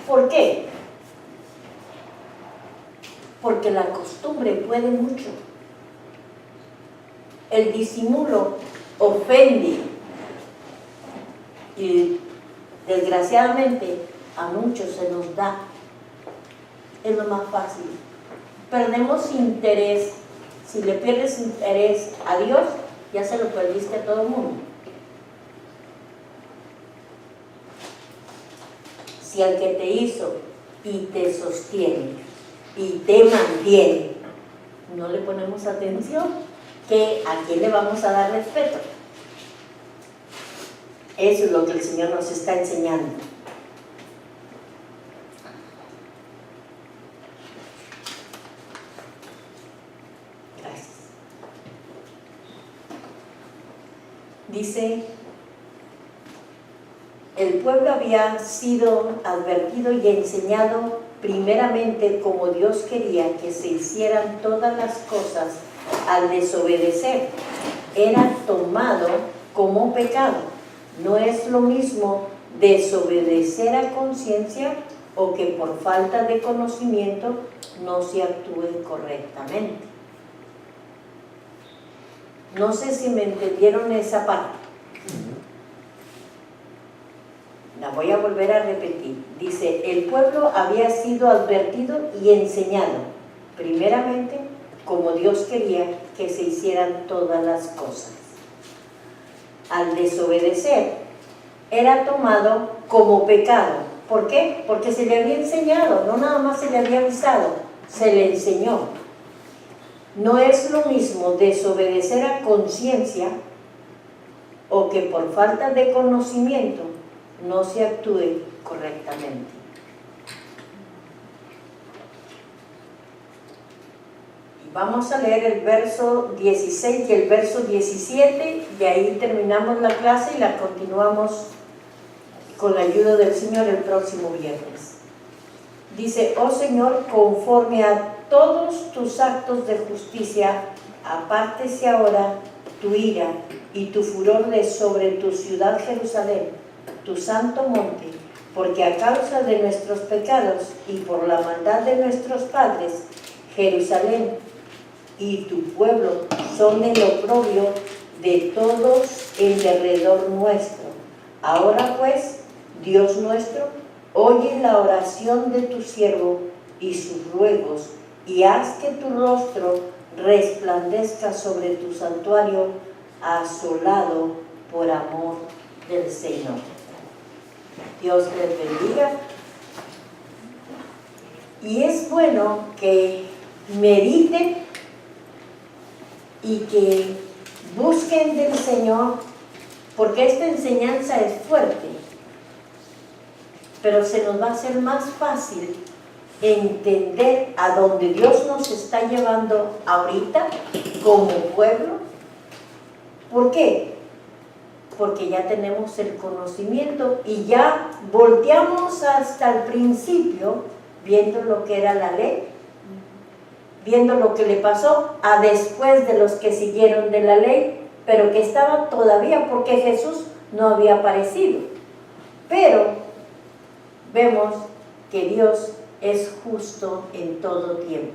¿Por qué? Porque la costumbre puede mucho. El disimulo ofende y desgraciadamente a muchos se nos da. Es lo más fácil. Perdemos interés. Si le pierdes interés a Dios, ya se lo perdiste a todo el mundo. Si al que te hizo y te sostiene y te mantiene, no le ponemos atención, ¿a quién le vamos a dar respeto? Eso es lo que el Señor nos está enseñando. Dice, el pueblo había sido advertido y enseñado primeramente como Dios quería que se hicieran todas las cosas. Al desobedecer, era tomado como pecado. No es lo mismo desobedecer a conciencia o que por falta de conocimiento no se actúe correctamente. No sé si me entendieron esa parte. La voy a volver a repetir. Dice, el pueblo había sido advertido y enseñado, primeramente, como Dios quería que se hicieran todas las cosas. Al desobedecer, era tomado como pecado. ¿Por qué? Porque se le había enseñado, no nada más se le había avisado, se le enseñó. No es lo mismo desobedecer a conciencia o que por falta de conocimiento no se actúe correctamente. Y vamos a leer el verso 16 y el verso 17, y ahí terminamos la clase y la continuamos con la ayuda del Señor el próximo viernes. Dice, oh Señor, conforme a todos tus actos de justicia, apártese ahora tu ira y tu furor de sobre tu ciudad Jerusalén, tu santo monte, porque a causa de nuestros pecados y por la maldad de nuestros padres, Jerusalén y tu pueblo son el oprobio de todos en derredor nuestro. Ahora pues, Dios nuestro, oye la oración de tu siervo y sus ruegos, y haz que tu rostro resplandezca sobre tu santuario asolado por amor del Señor. Dios les bendiga. Y es bueno que mediten y que busquen del Señor, porque esta enseñanza es fuerte, pero se nos va a hacer más fácil entender a dónde Dios nos está llevando ahorita como pueblo. ¿Por qué? Porque ya tenemos el conocimiento y ya volteamos hasta el principio, viendo lo que era la ley, viendo lo que le pasó a después de los que siguieron de la ley, pero que estaban todavía porque Jesús no había aparecido. Pero vemos que Dios es justo en todo tiempo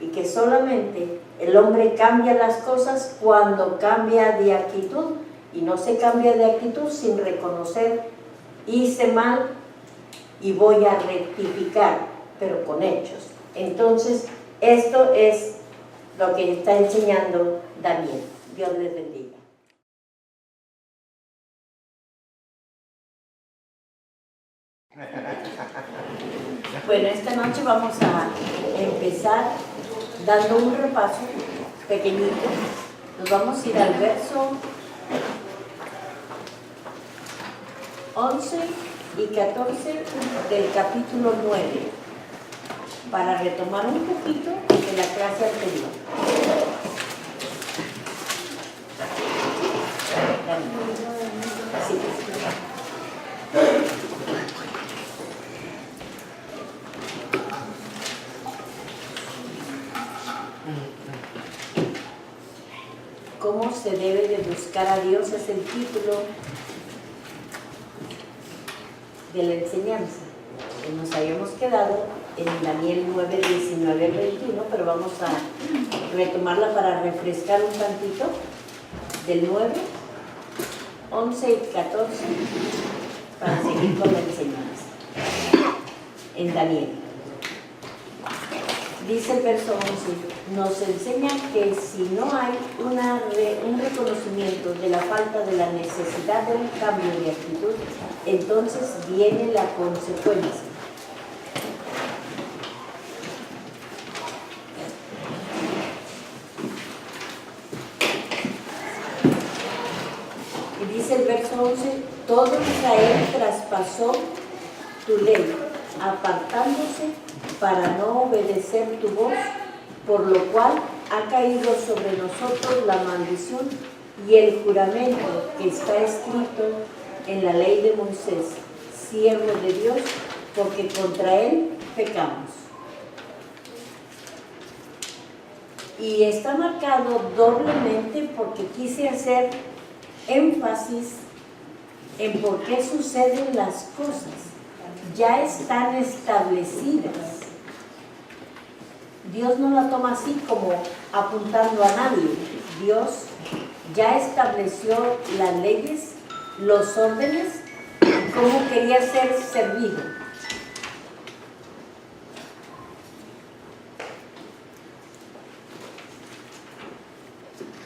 y que solamente el hombre cambia las cosas cuando cambia de actitud, y no se cambia de actitud sin reconocer, hice mal y voy a rectificar, pero con hechos. Entonces, esto es lo que está enseñando Daniel. Dios les bendiga. Bueno, esta noche vamos a empezar dando un repaso pequeñito. Nos vamos a ir al verso 11 y 14 del capítulo 9 para retomar un poquito de la clase anterior. Sí. ¿Cómo se debe de buscar a Dios? Es el título de la enseñanza. Nos habíamos quedado en Daniel 9, 19, 21, pero vamos a retomarla para refrescar un tantito del 9, 11 y 14 para seguir con la enseñanza. En Daniel. Dice el verso 11, nos enseña que si no hay un reconocimiento de la falta de la necesidad de un cambio de actitud, entonces viene la consecuencia. Y dice el verso 11, todo Israel traspasó tu ley, apartándose para no obedecer tu voz, por lo cual ha caído sobre nosotros la maldición y el juramento que está escrito en la ley de Moisés, siervo de Dios, porque contra él pecamos. Y está marcado doblemente porque quise hacer énfasis en por qué suceden las cosas. Ya están establecidas. Dios no la toma así como apuntando a nadie. Dios ya estableció las leyes, los órdenes, cómo quería ser servido.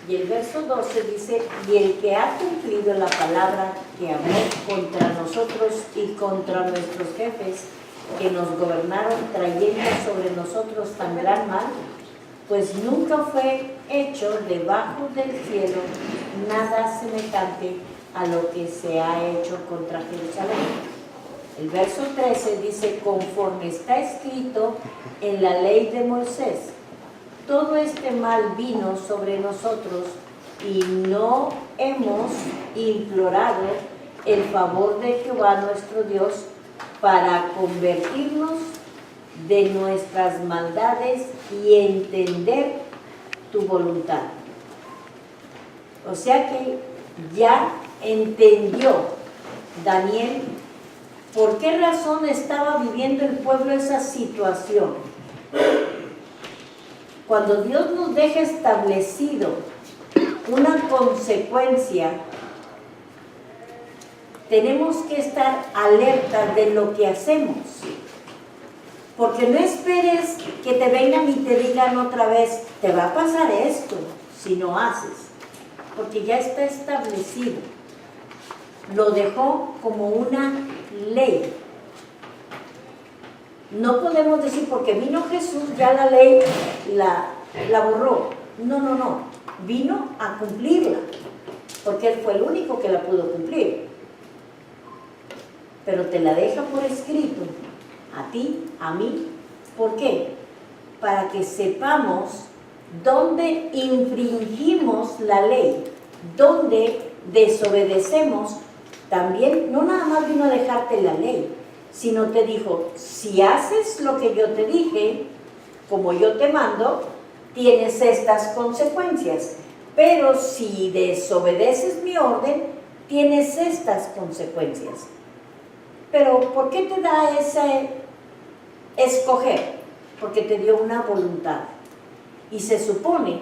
Y el verso 12 dice, y el que ha cumplido la palabra que habló contra nosotros y contra nuestros jefes, que nos gobernaron trayendo sobre nosotros tan gran mal, pues nunca fue hecho debajo del cielo nada semejante a lo que se ha hecho contra Jerusalén. El verso 13 dice, conforme está escrito en la ley de Moisés, todo este mal vino sobre nosotros y no hemos implorado el favor de Jehová nuestro Dios para convertirnos de nuestras maldades y entender tu voluntad. O sea que ya entendió Daniel por qué razón estaba viviendo el pueblo esa situación. Cuando Dios nos deja establecido una consecuencia, tenemos que estar alerta de lo que hacemos. Porque no esperes que te vengan y te digan otra vez, te va a pasar esto si no haces. Porque ya está establecido. Lo dejó como una ley. No podemos decir, porque vino Jesús, ya la ley la borró. No. Vino a cumplirla. Porque Él fue el único que la pudo cumplir. Pero te la deja por escrito. A ti, a mí. ¿Por qué? Para que sepamos dónde infringimos la ley, dónde desobedecemos. También, no nada más vino a dejarte la ley, sino te dijo, si haces lo que yo te dije, como yo te mando, tienes estas consecuencias. Pero si desobedeces mi orden, tienes estas consecuencias. Pero, ¿por qué te da ese escoger? Porque te dio una voluntad. Y se supone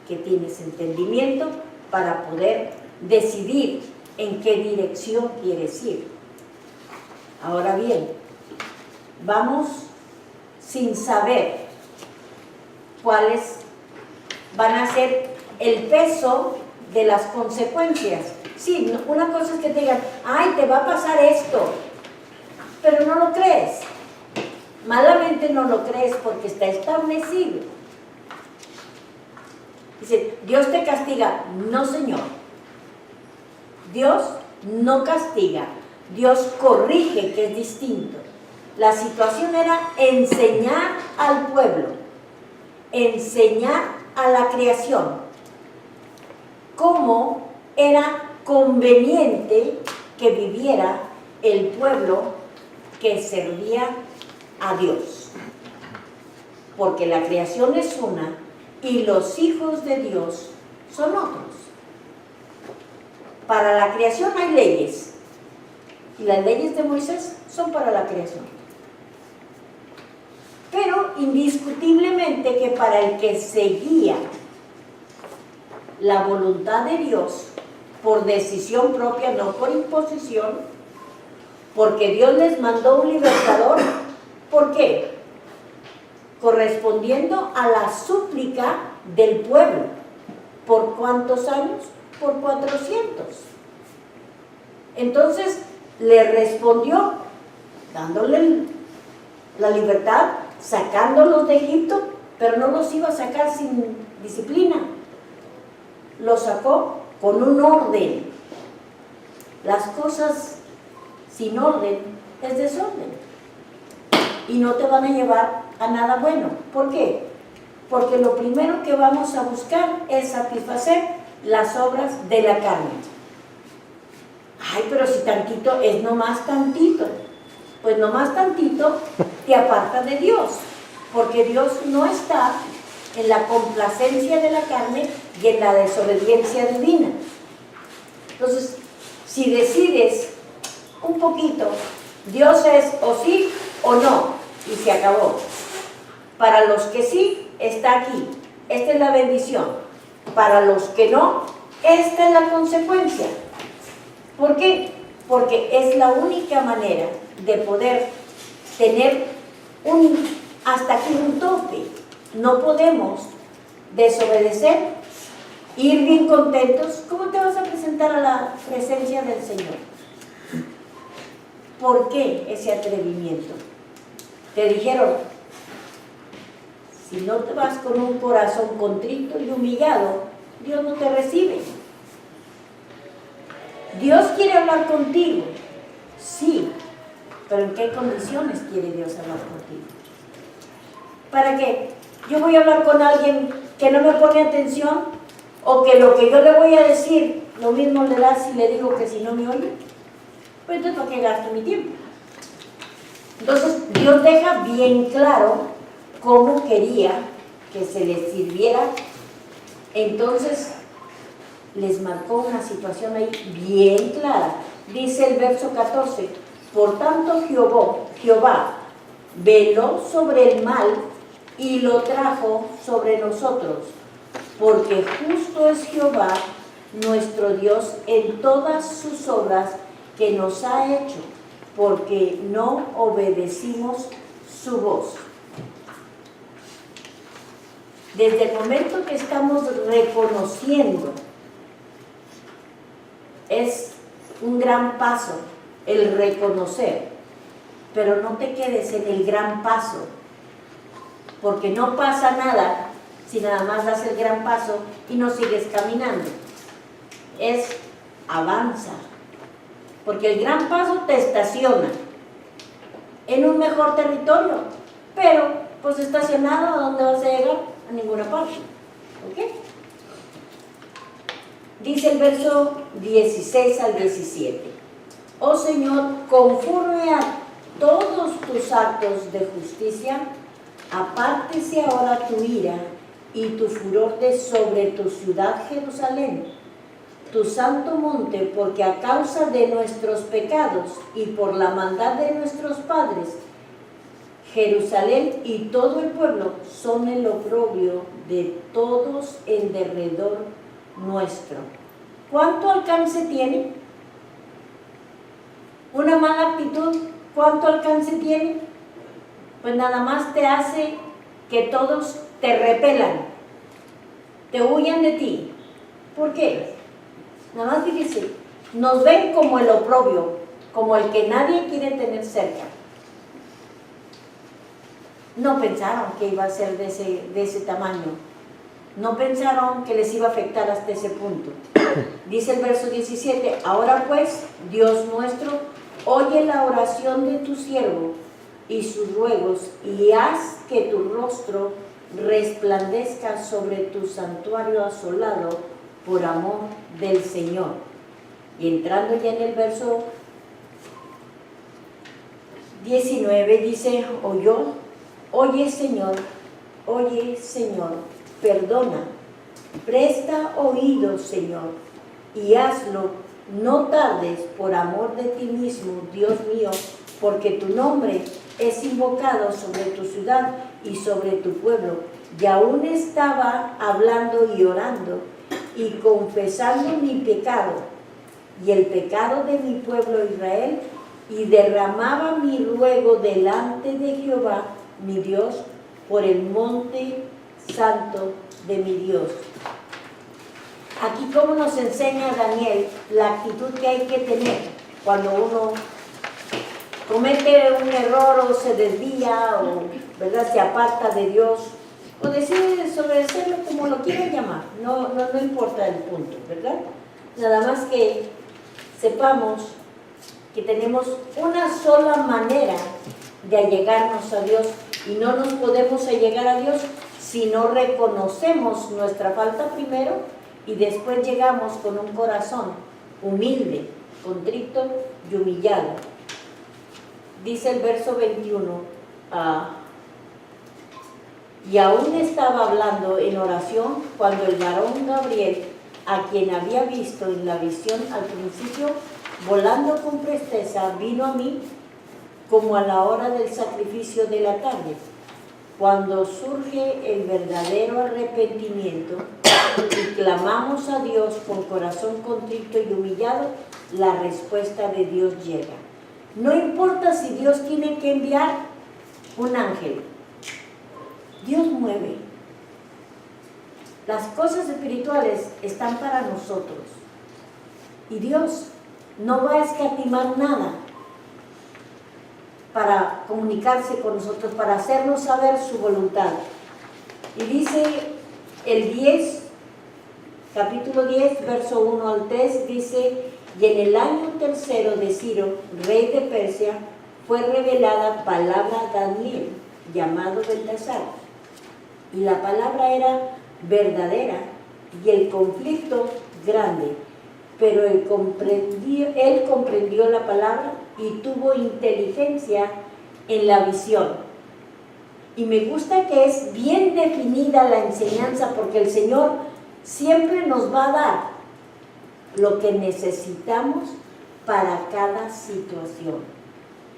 que tienes entendimiento para poder decidir en qué dirección quieres ir. Ahora bien, vamos sin saber cuáles van a ser el peso de las consecuencias. Sí, una cosa es que te digan, ay, te va a pasar esto, pero no lo crees. Malamente no lo crees porque está establecido. Dice, Dios te castiga. No, Señor. Dios no castiga. Dios corrige, que es distinto. La situación era enseñar al pueblo, enseñar a la creación cómo era conveniente que viviera el pueblo que servía a Dios. Porque la creación es una y los hijos de Dios son otros. Para la creación hay leyes y las leyes de Moisés son para la creación. Pero indiscutiblemente que para el que seguía la voluntad de Dios por decisión propia, no por imposición, porque Dios les mandó un libertador. ¿Por qué? Correspondiendo a la súplica del pueblo. ¿Por cuántos años? Por 400. Entonces le respondió dándole la libertad, sacándolos de Egipto, pero no los iba a sacar sin disciplina. Los sacó con un orden. Las cosas sin orden es desorden y no te van a llevar a nada bueno. ¿Por qué? Porque lo primero que vamos a buscar es satisfacer las obras de la carne. Ay, pero si tantito es nomás tantito. Pues nomás tantito te aparta de Dios, porque Dios no está en la complacencia de la carne y en la desobediencia divina. Entonces, si decides un poquito, Dios es o sí o no, y se acabó. Para los que sí, está aquí. Esta es la bendición. Para los que no, esta es la consecuencia. ¿Por qué? porque es la única manera de poder tener hasta aquí un tope. No podemos desobedecer, ir bien contentos. ¿Cómo te vas a presentar a la presencia del Señor? ¿Por qué ese atrevimiento? Te dijeron, si no te vas con un corazón contrito y humillado, Dios no te recibe. Dios quiere hablar contigo, sí, pero ¿en qué condiciones quiere Dios hablar contigo? ¿Para qué? Yo voy a hablar con alguien que no me pone atención, o que lo que yo le voy a decir, lo mismo le da si le digo que si no me oye. Pues entonces, ¿para qué gasto mi tiempo? Entonces, Dios deja bien claro cómo quería que se les sirviera. Entonces, les marcó una situación ahí bien clara. Dice el verso 14, por tanto Jehová veló sobre el mal y lo trajo sobre nosotros, porque justo es Jehová nuestro Dios en todas sus obras que nos ha hecho, porque no obedecimos su voz. Desde el momento que estamos reconociendo, es un gran paso el reconocer, pero no te quedes en el gran paso, porque no pasa nada si nada más das el gran paso y no sigues caminando. Es avanza, porque el gran paso te estaciona en un mejor territorio, pero pues estacionado, ¿a dónde vas a llegar? A ninguna parte. ¿Ok? Dice el verso 16 al 17, oh Señor, conforme a todos tus actos de justicia, apártese ahora tu ira y tu furor de sobre tu ciudad Jerusalén, tu santo monte, porque a causa de nuestros pecados y por la maldad de nuestros padres, Jerusalén y todo el pueblo son el oprobio de todos en derredor nuestro. ¿Cuánto alcance tiene? Una mala actitud, ¿cuánto alcance tiene? Pues nada más te hace que todos te repelan, te huyan de ti. ¿Por qué? Nada más fíjese, nos ven como el oprobio, como el que nadie quiere tener cerca. No pensaron que iba a ser de ese tamaño. No pensaron que les iba a afectar hasta ese punto. Dice el verso 17, ahora pues, Dios nuestro, oye la oración de tu siervo y sus ruegos, y haz que tu rostro resplandezca sobre tu santuario asolado por amor del Señor. Y entrando ya en el verso 19 dice, oye Señor, perdona, presta oído Señor, y hazlo, no tardes por amor de ti mismo, Dios mío, porque tu nombre es invocado sobre tu ciudad y sobre tu pueblo. Y aún estaba hablando y orando y confesando mi pecado y el pecado de mi pueblo Israel, y derramaba mi ruego delante de Jehová, mi Dios, por el monte santo de mi Dios. Aquí como nos enseña Daniel la actitud que hay que tener cuando uno comete un error o se desvía o, ¿verdad?, se aparta de Dios o decide desobedecerlo, como lo quieran llamar, no importa el punto, ¿verdad? Nada más que sepamos que tenemos una sola manera de allegarnos a Dios, y no nos podemos allegar a Dios si no reconocemos nuestra falta primero y después llegamos con un corazón humilde, contrito y humillado. Dice el verso 21, y aún estaba hablando en oración cuando el varón Gabriel, a quien había visto en la visión al principio, volando con presteza, vino a mí como a la hora del sacrificio de la tarde, cuando surge el verdadero arrepentimiento y clamamos a Dios con corazón contrito y humillado, la respuesta de Dios llega. No importa si Dios tiene que enviar un ángel, Dios mueve. Las cosas espirituales están para nosotros y Dios no va a escatimar nada para comunicarse con nosotros, para hacernos saber su voluntad. Y dice el 10, capítulo 10, verso 1 al 3, dice: y en el año tercero de Ciro, rey de Persia, fue revelada palabra a Daniel, llamado Beltasar. Y la palabra era verdadera y el conflicto grande, pero él comprendió la palabra y tuvo inteligencia en la visión. Y me gusta que es bien definida la enseñanza, porque el Señor siempre nos va a dar lo que necesitamos para cada situación.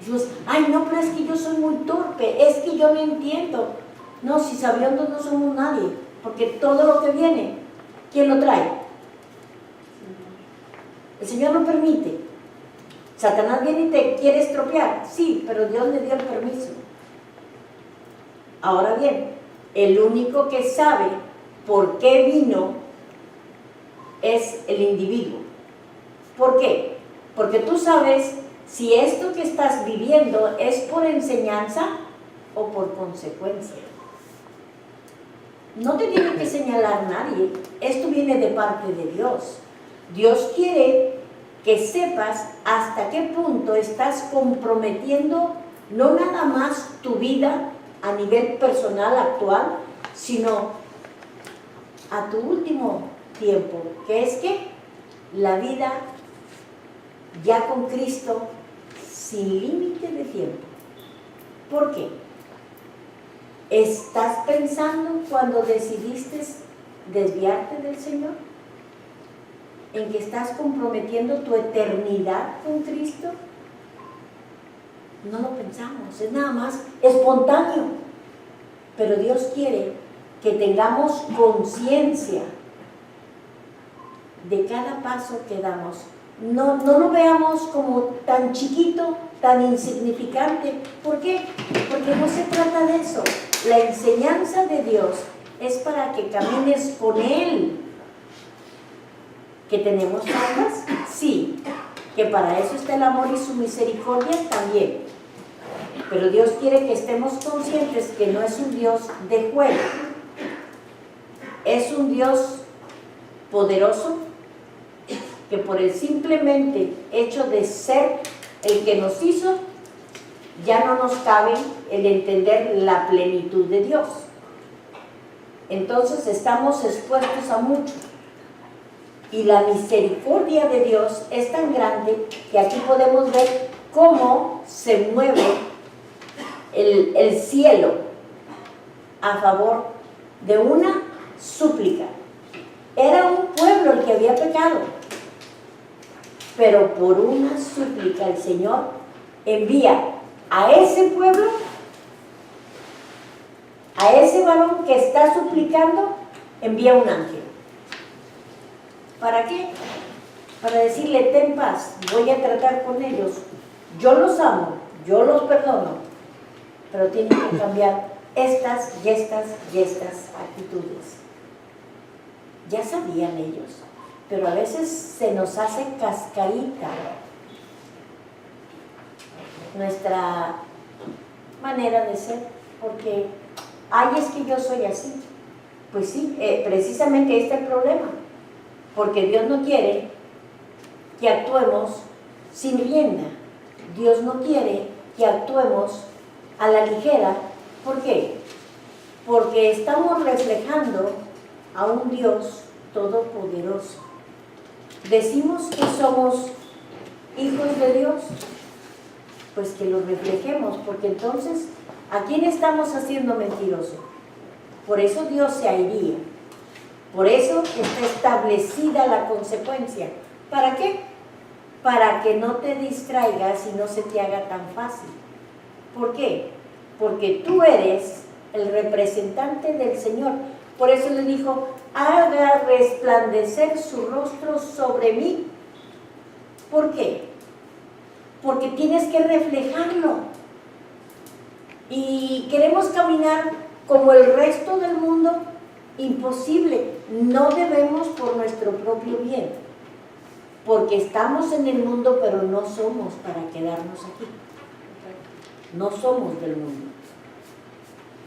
Decimos: ay, no, pero es que yo soy muy torpe, es que yo no entiendo. No, si sabiondos no somos nadie, porque todo lo que viene, ¿quién lo trae? El Señor lo permite. Satanás viene y te quiere estropear, sí, pero Dios le dio el permiso. Ahora bien, el único que sabe por qué vino es el individuo. ¿Por qué? Porque tú sabes si esto que estás viviendo es por enseñanza o por consecuencia. No te tiene que señalar nadie, esto viene de parte de Dios. Dios quiere que sepas hasta qué punto estás comprometiendo no nada más tu vida a nivel personal actual, sino a tu último tiempo, que es que la vida ya con Cristo sin límite de tiempo. ¿Por qué? ¿Estás pensando cuando decidiste desviarte del Señor en que estás comprometiendo tu eternidad con Cristo? No lo pensamos, es nada más espontáneo. Pero Dios quiere que tengamos conciencia de cada paso que damos. No lo veamos como tan chiquito, tan insignificante. ¿Por qué? Porque no se trata de eso. La enseñanza de Dios es para que camines con Él. ¿Que tenemos faltas? Sí. ¿Que para eso está el amor y su misericordia? También. Pero Dios quiere que estemos conscientes que no es un Dios de juego. Es un Dios poderoso, que por el simplemente hecho de ser el que nos hizo, ya no nos cabe el entender la plenitud de Dios. Entonces estamos expuestos a mucho. Y la misericordia de Dios es tan grande que aquí podemos ver cómo se mueve el cielo a favor de una súplica. Era un pueblo el que había pecado, pero por una súplica el Señor envía a ese pueblo, a ese varón que está suplicando, envía un ángel. ¿Para qué? Para decirle: ten paz, voy a tratar con ellos, yo los amo, yo los perdono, pero tienen que cambiar estas y estas y estas actitudes. Ya sabían ellos, pero a veces se nos hace cascarita nuestra manera de ser, porque ay, es que yo soy así. Pues sí, precisamente este es el problema, porque Dios no quiere que actuemos sin rienda. Dios no quiere que actuemos a la ligera. ¿Por qué? Porque estamos reflejando a un Dios todopoderoso. Decimos que somos hijos de Dios, pues que lo reflejemos, porque entonces, ¿a quién estamos haciendo mentiroso? Por eso Dios se airía. Por eso está establecida la consecuencia. ¿Para qué? Para que no te distraigas y no se te haga tan fácil. ¿Por qué? Porque tú eres el representante del Señor. Por eso le dijo, haga resplandecer su rostro sobre mí. ¿Por qué? Porque tienes que reflejarlo. Y queremos caminar como el resto del mundo, imposible. No debemos por nuestro propio bien, porque estamos en el mundo, pero no somos para quedarnos aquí. No somos del mundo.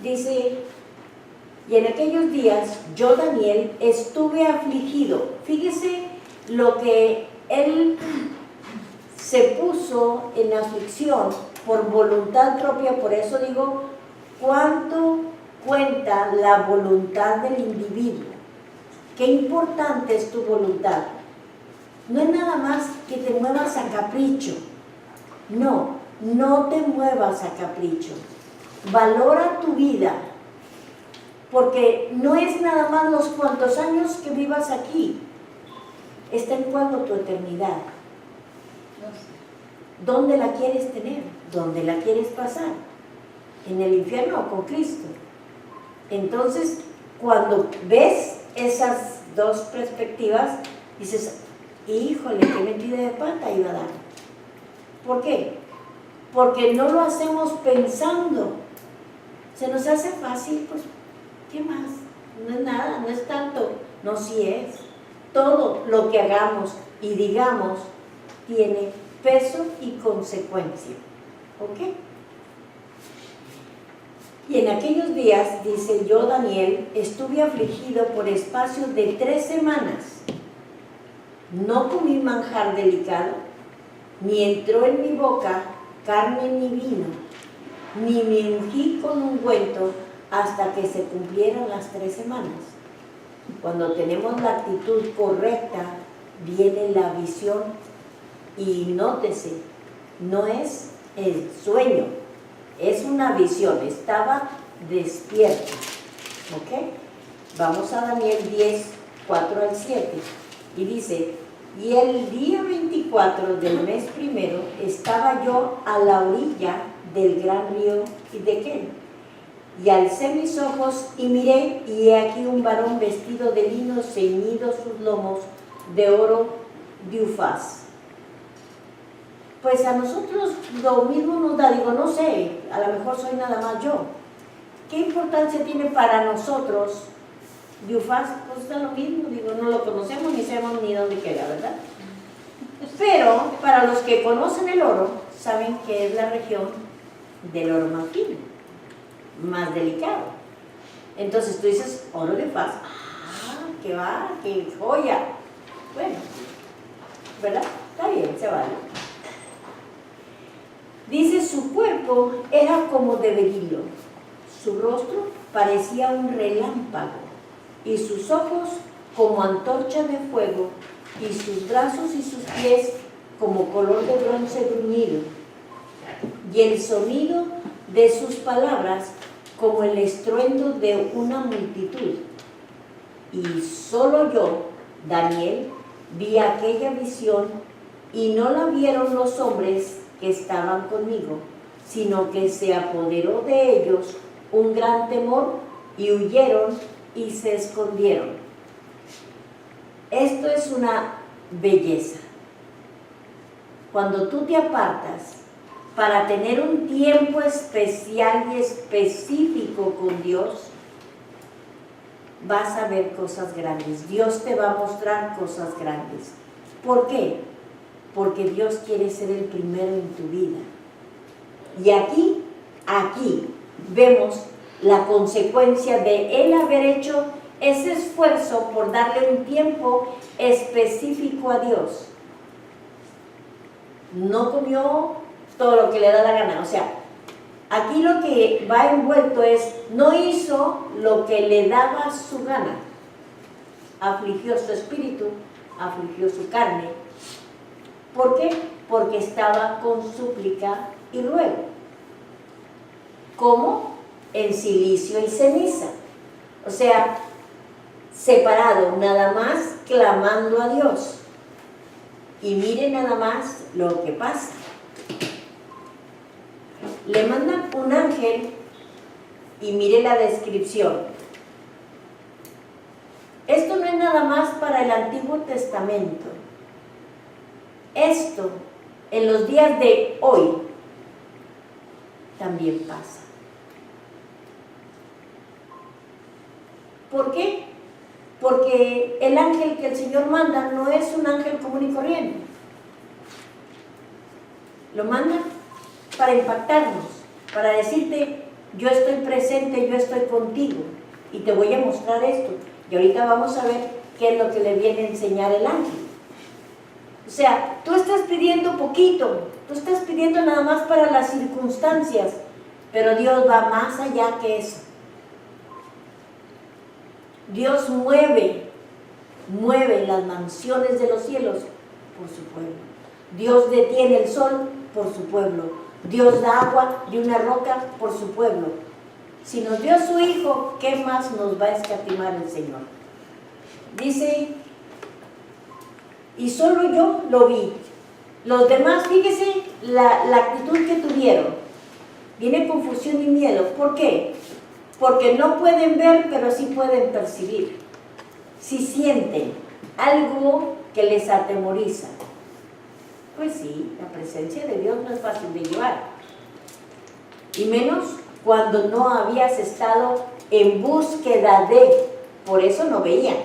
Dice, y en aquellos días yo, Daniel, estuve afligido. Fíjese lo que él se puso en aflicción por voluntad propia. Por eso digo, ¿cuánto cuenta la voluntad del individuo? Qué importante es tu voluntad. No es nada más que te muevas a capricho. No, no te muevas a capricho. Valora tu vida, porque no es nada más los cuantos años que vivas aquí. Está en juego tu eternidad. ¿Dónde la quieres tener? ¿Dónde la quieres pasar? ¿En el infierno o con Cristo? Entonces, cuando ves esas dos perspectivas, dices, híjole, qué metida de pata iba a dar. ¿Por qué? Porque no lo hacemos pensando. Se nos hace fácil, pues, ¿qué más? No es nada, no es tanto. No, sí es. Todo lo que hagamos y digamos tiene peso y consecuencia. ¿Ok? Y en aquellos días, dice yo, Daniel, estuve afligido por espacio de 3 semanas. No comí manjar delicado, ni entró en mi boca carne ni vino, ni me ungí con ungüento hasta que se cumplieran las 3 semanas. Cuando tenemos la actitud correcta, viene la visión. Y nótese, no es el sueño, es una visión. Estaba despierto. ¿Ok? Vamos a Daniel 10, 4 al 7. Y dice, y el día 24 del mes primero estaba yo a la orilla del gran río Hiddekel. Y alcé mis ojos y miré, y he aquí un varón vestido de lino, ceñido sus lomos de oro de Ufaz. Pues a nosotros lo mismo nos da, digo, no sé, a lo mejor soy nada más yo. ¿Qué importancia tiene para nosotros Ufaz? Pues da lo mismo, digo, no lo conocemos ni sabemos ni dónde queda, ¿verdad? Pero para los que conocen el oro, saben que es la región del oro más fino, más delicado. Entonces tú dices, oro de Ufaz, qué va, qué joya. Bueno, ¿verdad? Está bien, se vale. Dice, su cuerpo era como de berilio, su rostro parecía un relámpago, y sus ojos como antorcha de fuego, y sus brazos y sus pies como color de bronce bruñido, y el sonido de sus palabras como el estruendo de una multitud. Y solo yo, Daniel, vi aquella visión, y no la vieron los hombres que estaban conmigo, sino que se apoderó de ellos un gran temor, y huyeron y se escondieron. Esto es una belleza. Cuando tú te apartas para tener un tiempo especial y específico con Dios, vas a ver cosas grandes. Dios te va a mostrar cosas grandes. ¿Por qué? Porque Dios quiere ser el primero en tu vida. Y aquí vemos la consecuencia de él haber hecho ese esfuerzo por darle un tiempo específico a Dios. No comió todo lo que le da la gana. O sea, aquí lo que va envuelto es, no hizo lo que le daba su gana. Afligió su espíritu, afligió su carne. ¿Por qué? Porque estaba con súplica y ruego. ¿Cómo? En silicio y ceniza. O sea, separado, nada más clamando a Dios. Y mire nada más lo que pasa. Le mandan un ángel Y mire la descripción. Esto no es nada más para el Antiguo Testamento. Esto, en los días de hoy, también pasa. ¿Por qué? Porque el ángel que el Señor manda no es un ángel común y corriente. Lo manda para impactarnos, para decirte, yo estoy presente, yo estoy contigo y te voy a mostrar esto. Y ahorita vamos a ver qué es lo que le viene a enseñar el ángel. O sea, tú estás pidiendo poquito, tú estás pidiendo nada más para las circunstancias, pero Dios va más allá que eso. Dios mueve las mansiones de los cielos por su pueblo. Dios detiene el sol por su pueblo. Dios da agua de una roca por su pueblo. Si nos dio su Hijo, ¿qué más nos va a escatimar el Señor? Dice, y solo yo lo vi. Los demás, fíjese la actitud que tuvieron. Viene confusión y miedo. ¿Por qué? Porque no pueden ver, pero sí pueden percibir. Si sienten algo que les atemoriza. Pues sí, la presencia de Dios no es fácil de llevar. Y menos cuando no habías estado en búsqueda de. Por eso no veían.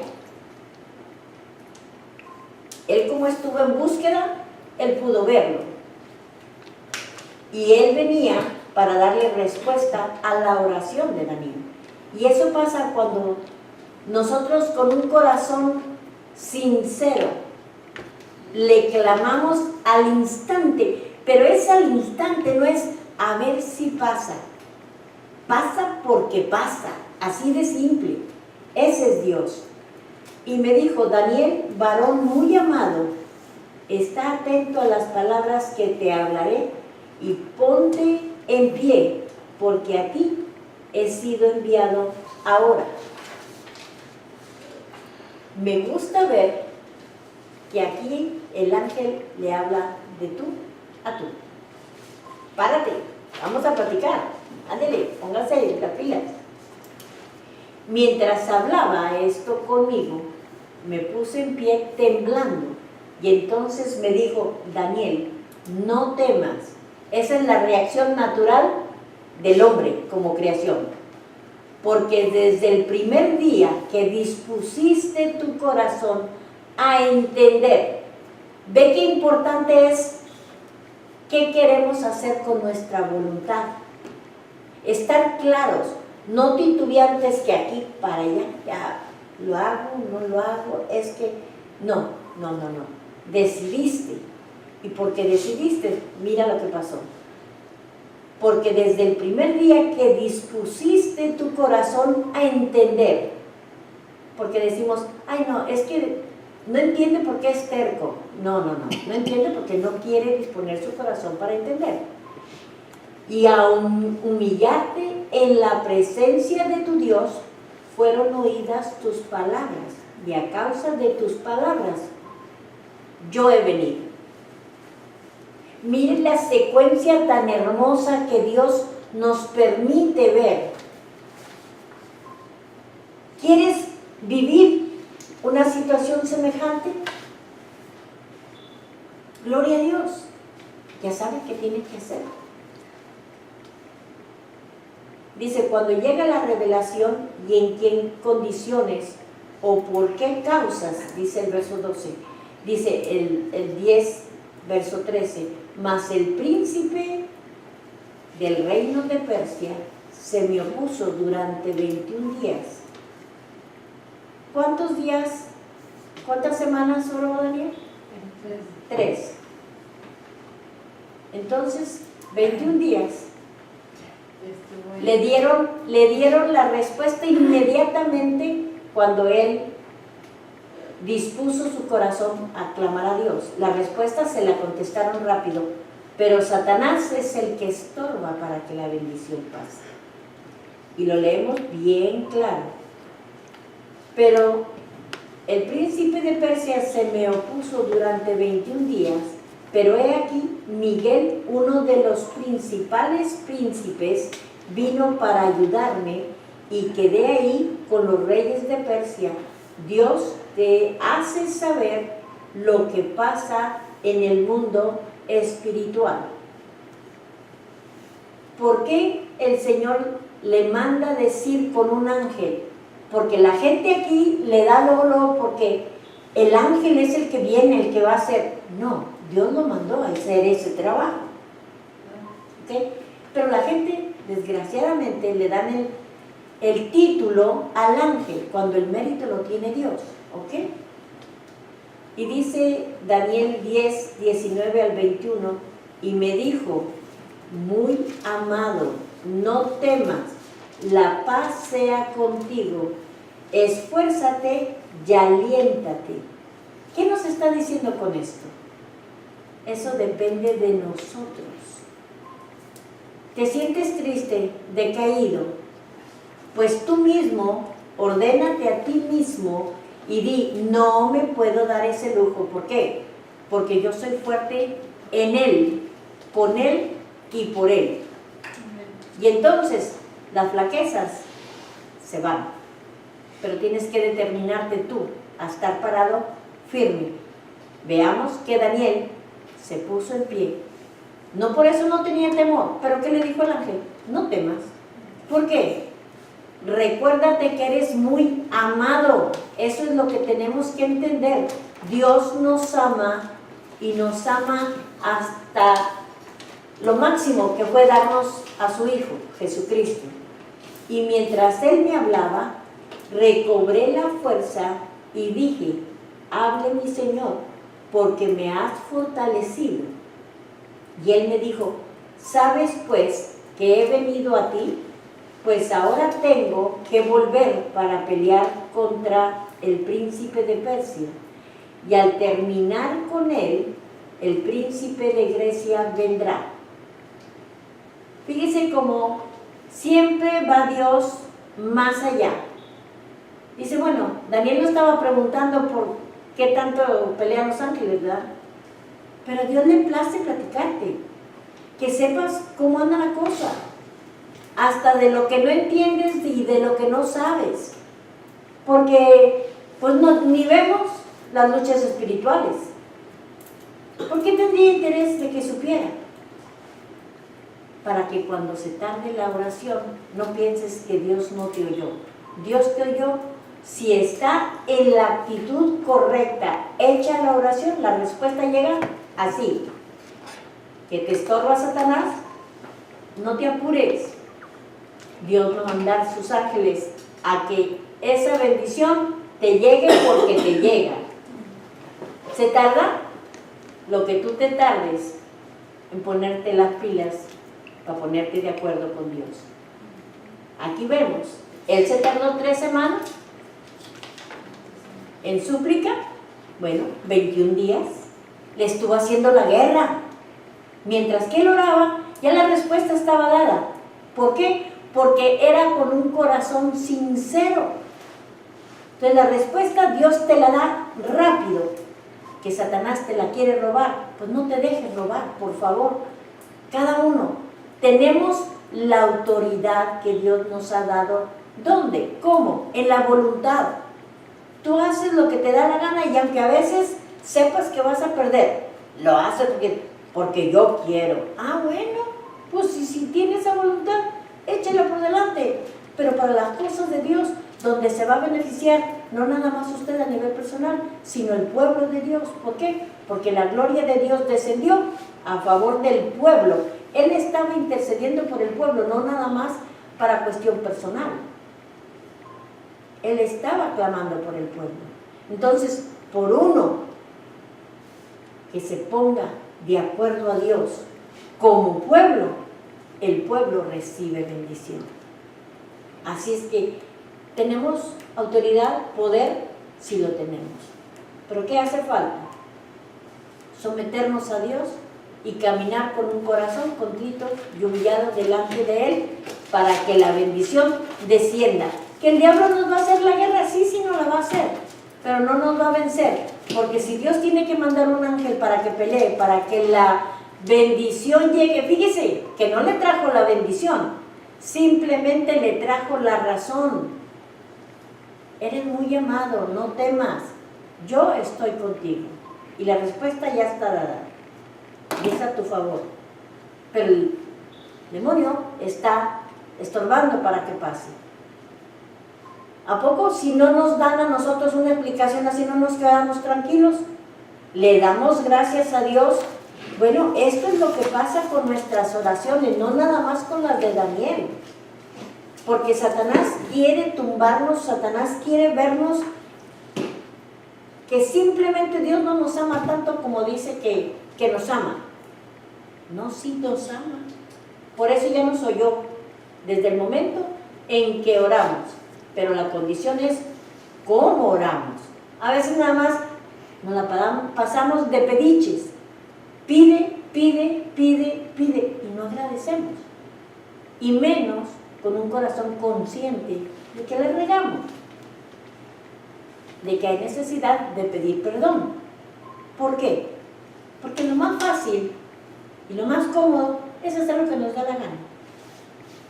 Él, como estuvo en búsqueda, él pudo verlo. Y él venía para darle respuesta a la oración de Daniel. Y eso pasa cuando nosotros con un corazón sincero le clamamos al instante, pero es al instante, no es a ver si pasa. Pasa porque pasa, así de simple. Ese es Dios. Y me dijo, Daniel, varón muy amado, está atento a las palabras que te hablaré y ponte en pie, porque a ti he sido enviado ahora. Me gusta ver que aquí el ángel le habla de tú a tú. Párate, vamos a platicar. Ándele, póngase las pilas. Mientras hablaba esto conmigo, me puse en pie temblando. Y entonces me dijo, Daniel, no temas. Esa es la reacción natural del hombre como creación. Porque desde el primer día que dispusiste tu corazón a entender, ve qué importante es qué queremos hacer con nuestra voluntad. Estar claros, no titubeantes que aquí para allá, ya lo hago, no lo hago, es que no. Decidiste. Y porque decidiste, mira lo que pasó. Porque desde el primer día que dispusiste tu corazón a entender, porque decimos, ay no, es que no entiende por qué es terco. No entiende porque no quiere disponer su corazón para entender. Y a humillarte en la presencia de tu Dios, fueron oídas tus palabras, y a causa de tus palabras, yo he venido. Miren la secuencia tan hermosa que Dios nos permite ver. ¿Quieres vivir una situación semejante? Gloria a Dios. Ya sabe qué tiene que hacer. Dice, cuando llega la revelación y en qué condiciones o por qué causas, dice el verso 12, dice el 10, verso 13, mas el príncipe del reino de Persia se me opuso durante 21 días. ¿Cuántos días, cuántas semanas oró Daniel? 3. Entonces, 21 días. Le dieron la respuesta inmediatamente cuando él dispuso su corazón a clamar a Dios. La respuesta se la contestaron rápido, pero Satanás es el que estorba para que la bendición pase. Y lo leemos bien claro. Pero el príncipe de Persia se me opuso durante 21 días, pero he aquí Miguel, uno de los principales príncipes vino para ayudarme y quedé ahí con los reyes de Persia. Dios te hace saber lo que pasa en el mundo espiritual. ¿Por qué el Señor le manda decir con un ángel? Porque la gente aquí le da luego porque el ángel es el que viene, el que va a hacer. No, Dios lo mandó a hacer ese trabajo. ¿Okay? Pero la gente, desgraciadamente, le dan el título al ángel cuando el mérito lo tiene Dios. ¿Ok? Y dice Daniel 10, 19 al 21, y me dijo, muy amado, no temas, la paz sea contigo, esfuérzate y aliéntate. ¿Qué nos está diciendo con esto? Eso depende de nosotros. ¿Te sientes triste, decaído? Pues tú mismo, ordénate a ti mismo y di, no me puedo dar ese lujo. ¿Por qué? Porque yo soy fuerte en Él, con Él y por Él. Y entonces las flaquezas se van. Pero tienes que determinarte tú a estar parado firme. Veamos que Daniel se puso en pie. No por eso no tenía temor, pero ¿qué le dijo el ángel? No temas. ¿Por qué? Recuérdate que eres muy amado. Eso es lo que tenemos que entender. Dios nos ama y nos ama hasta lo máximo que fue darnos a su Hijo, Jesucristo. Y mientras Él me hablaba, recobré la fuerza y dije, hable mi Señor, porque me has fortalecido. Y Él me dijo, ¿sabes pues que he venido a ti? Pues ahora tengo que volver para pelear contra el príncipe de Persia. Y al terminar con él, el príncipe de Grecia vendrá. Fíjese cómo siempre va Dios más allá. Dice, bueno, Daniel no estaba preguntando por qué tanto pelean los ángeles, ¿verdad? Pero a Dios le place platicarte, que sepas cómo anda la cosa, hasta de lo que no entiendes y de lo que no sabes, porque pues ni vemos las luchas espirituales. ¿Por qué tendría interés de que supiera? Para que cuando se tarde la oración no pienses que Dios no te oyó. Dios te oyó si está en la actitud correcta, hecha la oración, la respuesta llega así. Que te estorba Satanás, no te apures. Dios va a mandar sus ángeles a que esa bendición te llegue porque te llega. ¿Se tarda? Lo que tú te tardes en ponerte las pilas para ponerte de acuerdo con Dios. Aquí vemos, Él se tardó 3 semanas en súplica, bueno, 21 días, le estuvo haciendo la guerra. Mientras que él oraba, ya la respuesta estaba dada. ¿Por qué? Porque era con un corazón sincero. Entonces la respuesta Dios te la da rápido. Que Satanás te la quiere robar, pues no te dejes robar, por favor. Cada uno tenemos la autoridad que Dios nos ha dado. ¿Dónde? ¿Cómo? En la voluntad. Tú haces lo que te da la gana y aunque a veces sepas que vas a perder, lo haces porque yo quiero. Ah, bueno, pues si tienes esa voluntad, échala por delante. Pero para las cosas de Dios, donde se va a beneficiar, no nada más usted a nivel personal, sino el pueblo de Dios. ¿Por qué? Porque la gloria de Dios descendió a favor del pueblo. Él estaba intercediendo por el pueblo, no nada más para cuestión personal. Él estaba clamando por el pueblo. Entonces, por uno que se ponga de acuerdo a Dios como pueblo, el pueblo recibe bendición. Así es que tenemos autoridad, poder, sí lo tenemos. Pero ¿qué hace falta? Someternos a Dios y caminar con un corazón contrito y humillado delante de Él para que la bendición descienda. ¿Que el diablo nos va a hacer la guerra? Sí, sí nos la va a hacer, pero no nos va a vencer, porque si Dios tiene que mandar un ángel para que pelee, para que la bendición llegue, fíjese que no le trajo la bendición, simplemente le trajo la razón. Eres muy amado, no temas, yo estoy contigo. Y la respuesta ya está dada, y es a tu favor. Pero el demonio está estorbando para que pase. ¿A poco si no nos dan a nosotros una explicación así no nos quedamos tranquilos? Le damos gracias a Dios. Bueno, esto es lo que pasa con nuestras oraciones, no nada más con las de Daniel. Porque Satanás quiere tumbarnos, Satanás quiere vernos que simplemente Dios no nos ama tanto como dice que nos ama. No, sí nos ama. Por eso ya nos oyó desde el momento en que oramos. Pero la condición es cómo oramos. A veces nada más nos la pasamos de pediches. Pide, pide, pide, pide y no agradecemos. Y menos con un corazón consciente de que le regamos, de que hay necesidad de pedir perdón. ¿Por qué? Porque lo más fácil y lo más cómodo es hacer lo que nos da la gana.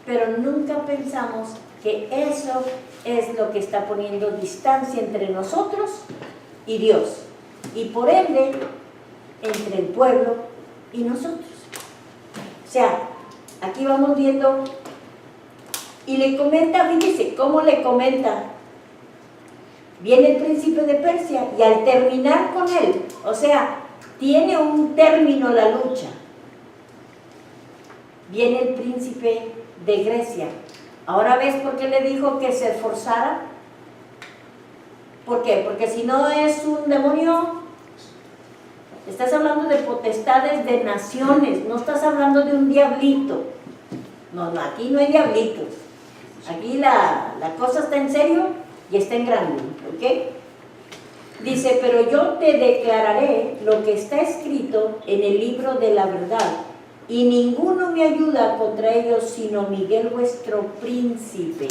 Pero nunca pensamos que eso es lo que está poniendo distancia entre nosotros y Dios. Y por ende, entre el pueblo y nosotros. O sea, aquí vamos viendo, y le comenta, fíjese, ¿cómo le comenta? Viene el príncipe de Persia, y al terminar con él, o sea, tiene un término la lucha. Viene el príncipe de Grecia. Ahora ves por qué le dijo que se esforzara. ¿Por qué? Porque si no es un demonio, estás hablando de potestades de naciones, no estás hablando de un diablito. No, aquí no hay diablitos. Aquí la cosa está en serio y está en grande, ¿ok? Dice, pero yo te declararé lo que está escrito en el libro de la verdad, y ninguno me ayuda contra ellos sino Miguel vuestro príncipe,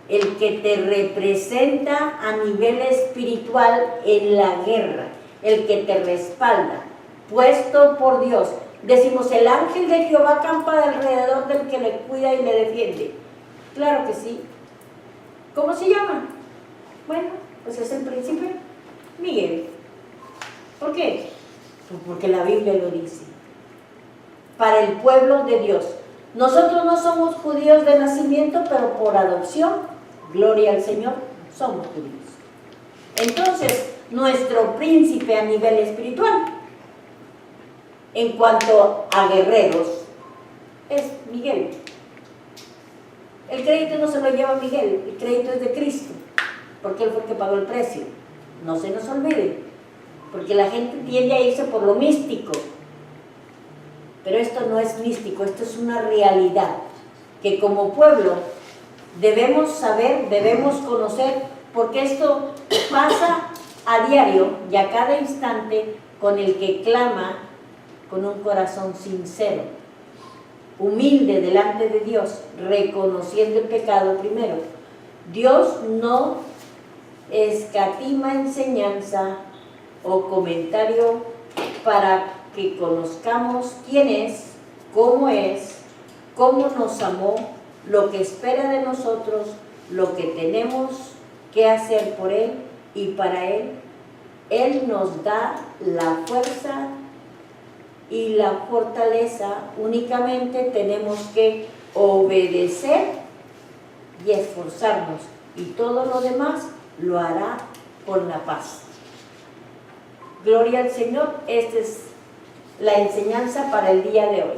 el que te representa a nivel espiritual en la guerra, el que te respalda, puesto por Dios. Decimos, el ángel de Jehová acampa alrededor del que le cuida y le defiende. Claro que sí. ¿Cómo se llama? Bueno, pues es el príncipe Miguel. ¿Por qué? Pues porque la Biblia lo dice. Para el pueblo de Dios. Nosotros no somos judíos de nacimiento, pero por adopción, gloria al Señor, somos judíos. Entonces, nuestro príncipe a nivel espiritual, en cuanto a guerreros, es Miguel. El crédito no se lo lleva Miguel, el crédito es de Cristo, porque Él fue el que pagó el precio. No se nos olvide, porque la gente tiende a irse por lo místico. Pero esto no es místico, esto es una realidad que como pueblo debemos saber, debemos conocer, porque esto pasa a diario y a cada instante con el que clama con un corazón sincero, humilde delante de Dios, reconociendo el pecado primero. Dios no escatima enseñanza o comentario para que conozcamos quién es, cómo nos amó, lo que espera de nosotros, lo que tenemos que hacer por Él y para Él. Él nos da la fuerza y la fortaleza, únicamente tenemos que obedecer y esforzarnos, y todo lo demás lo hará con la paz. Gloria al Señor. Esta es la enseñanza para el día de hoy.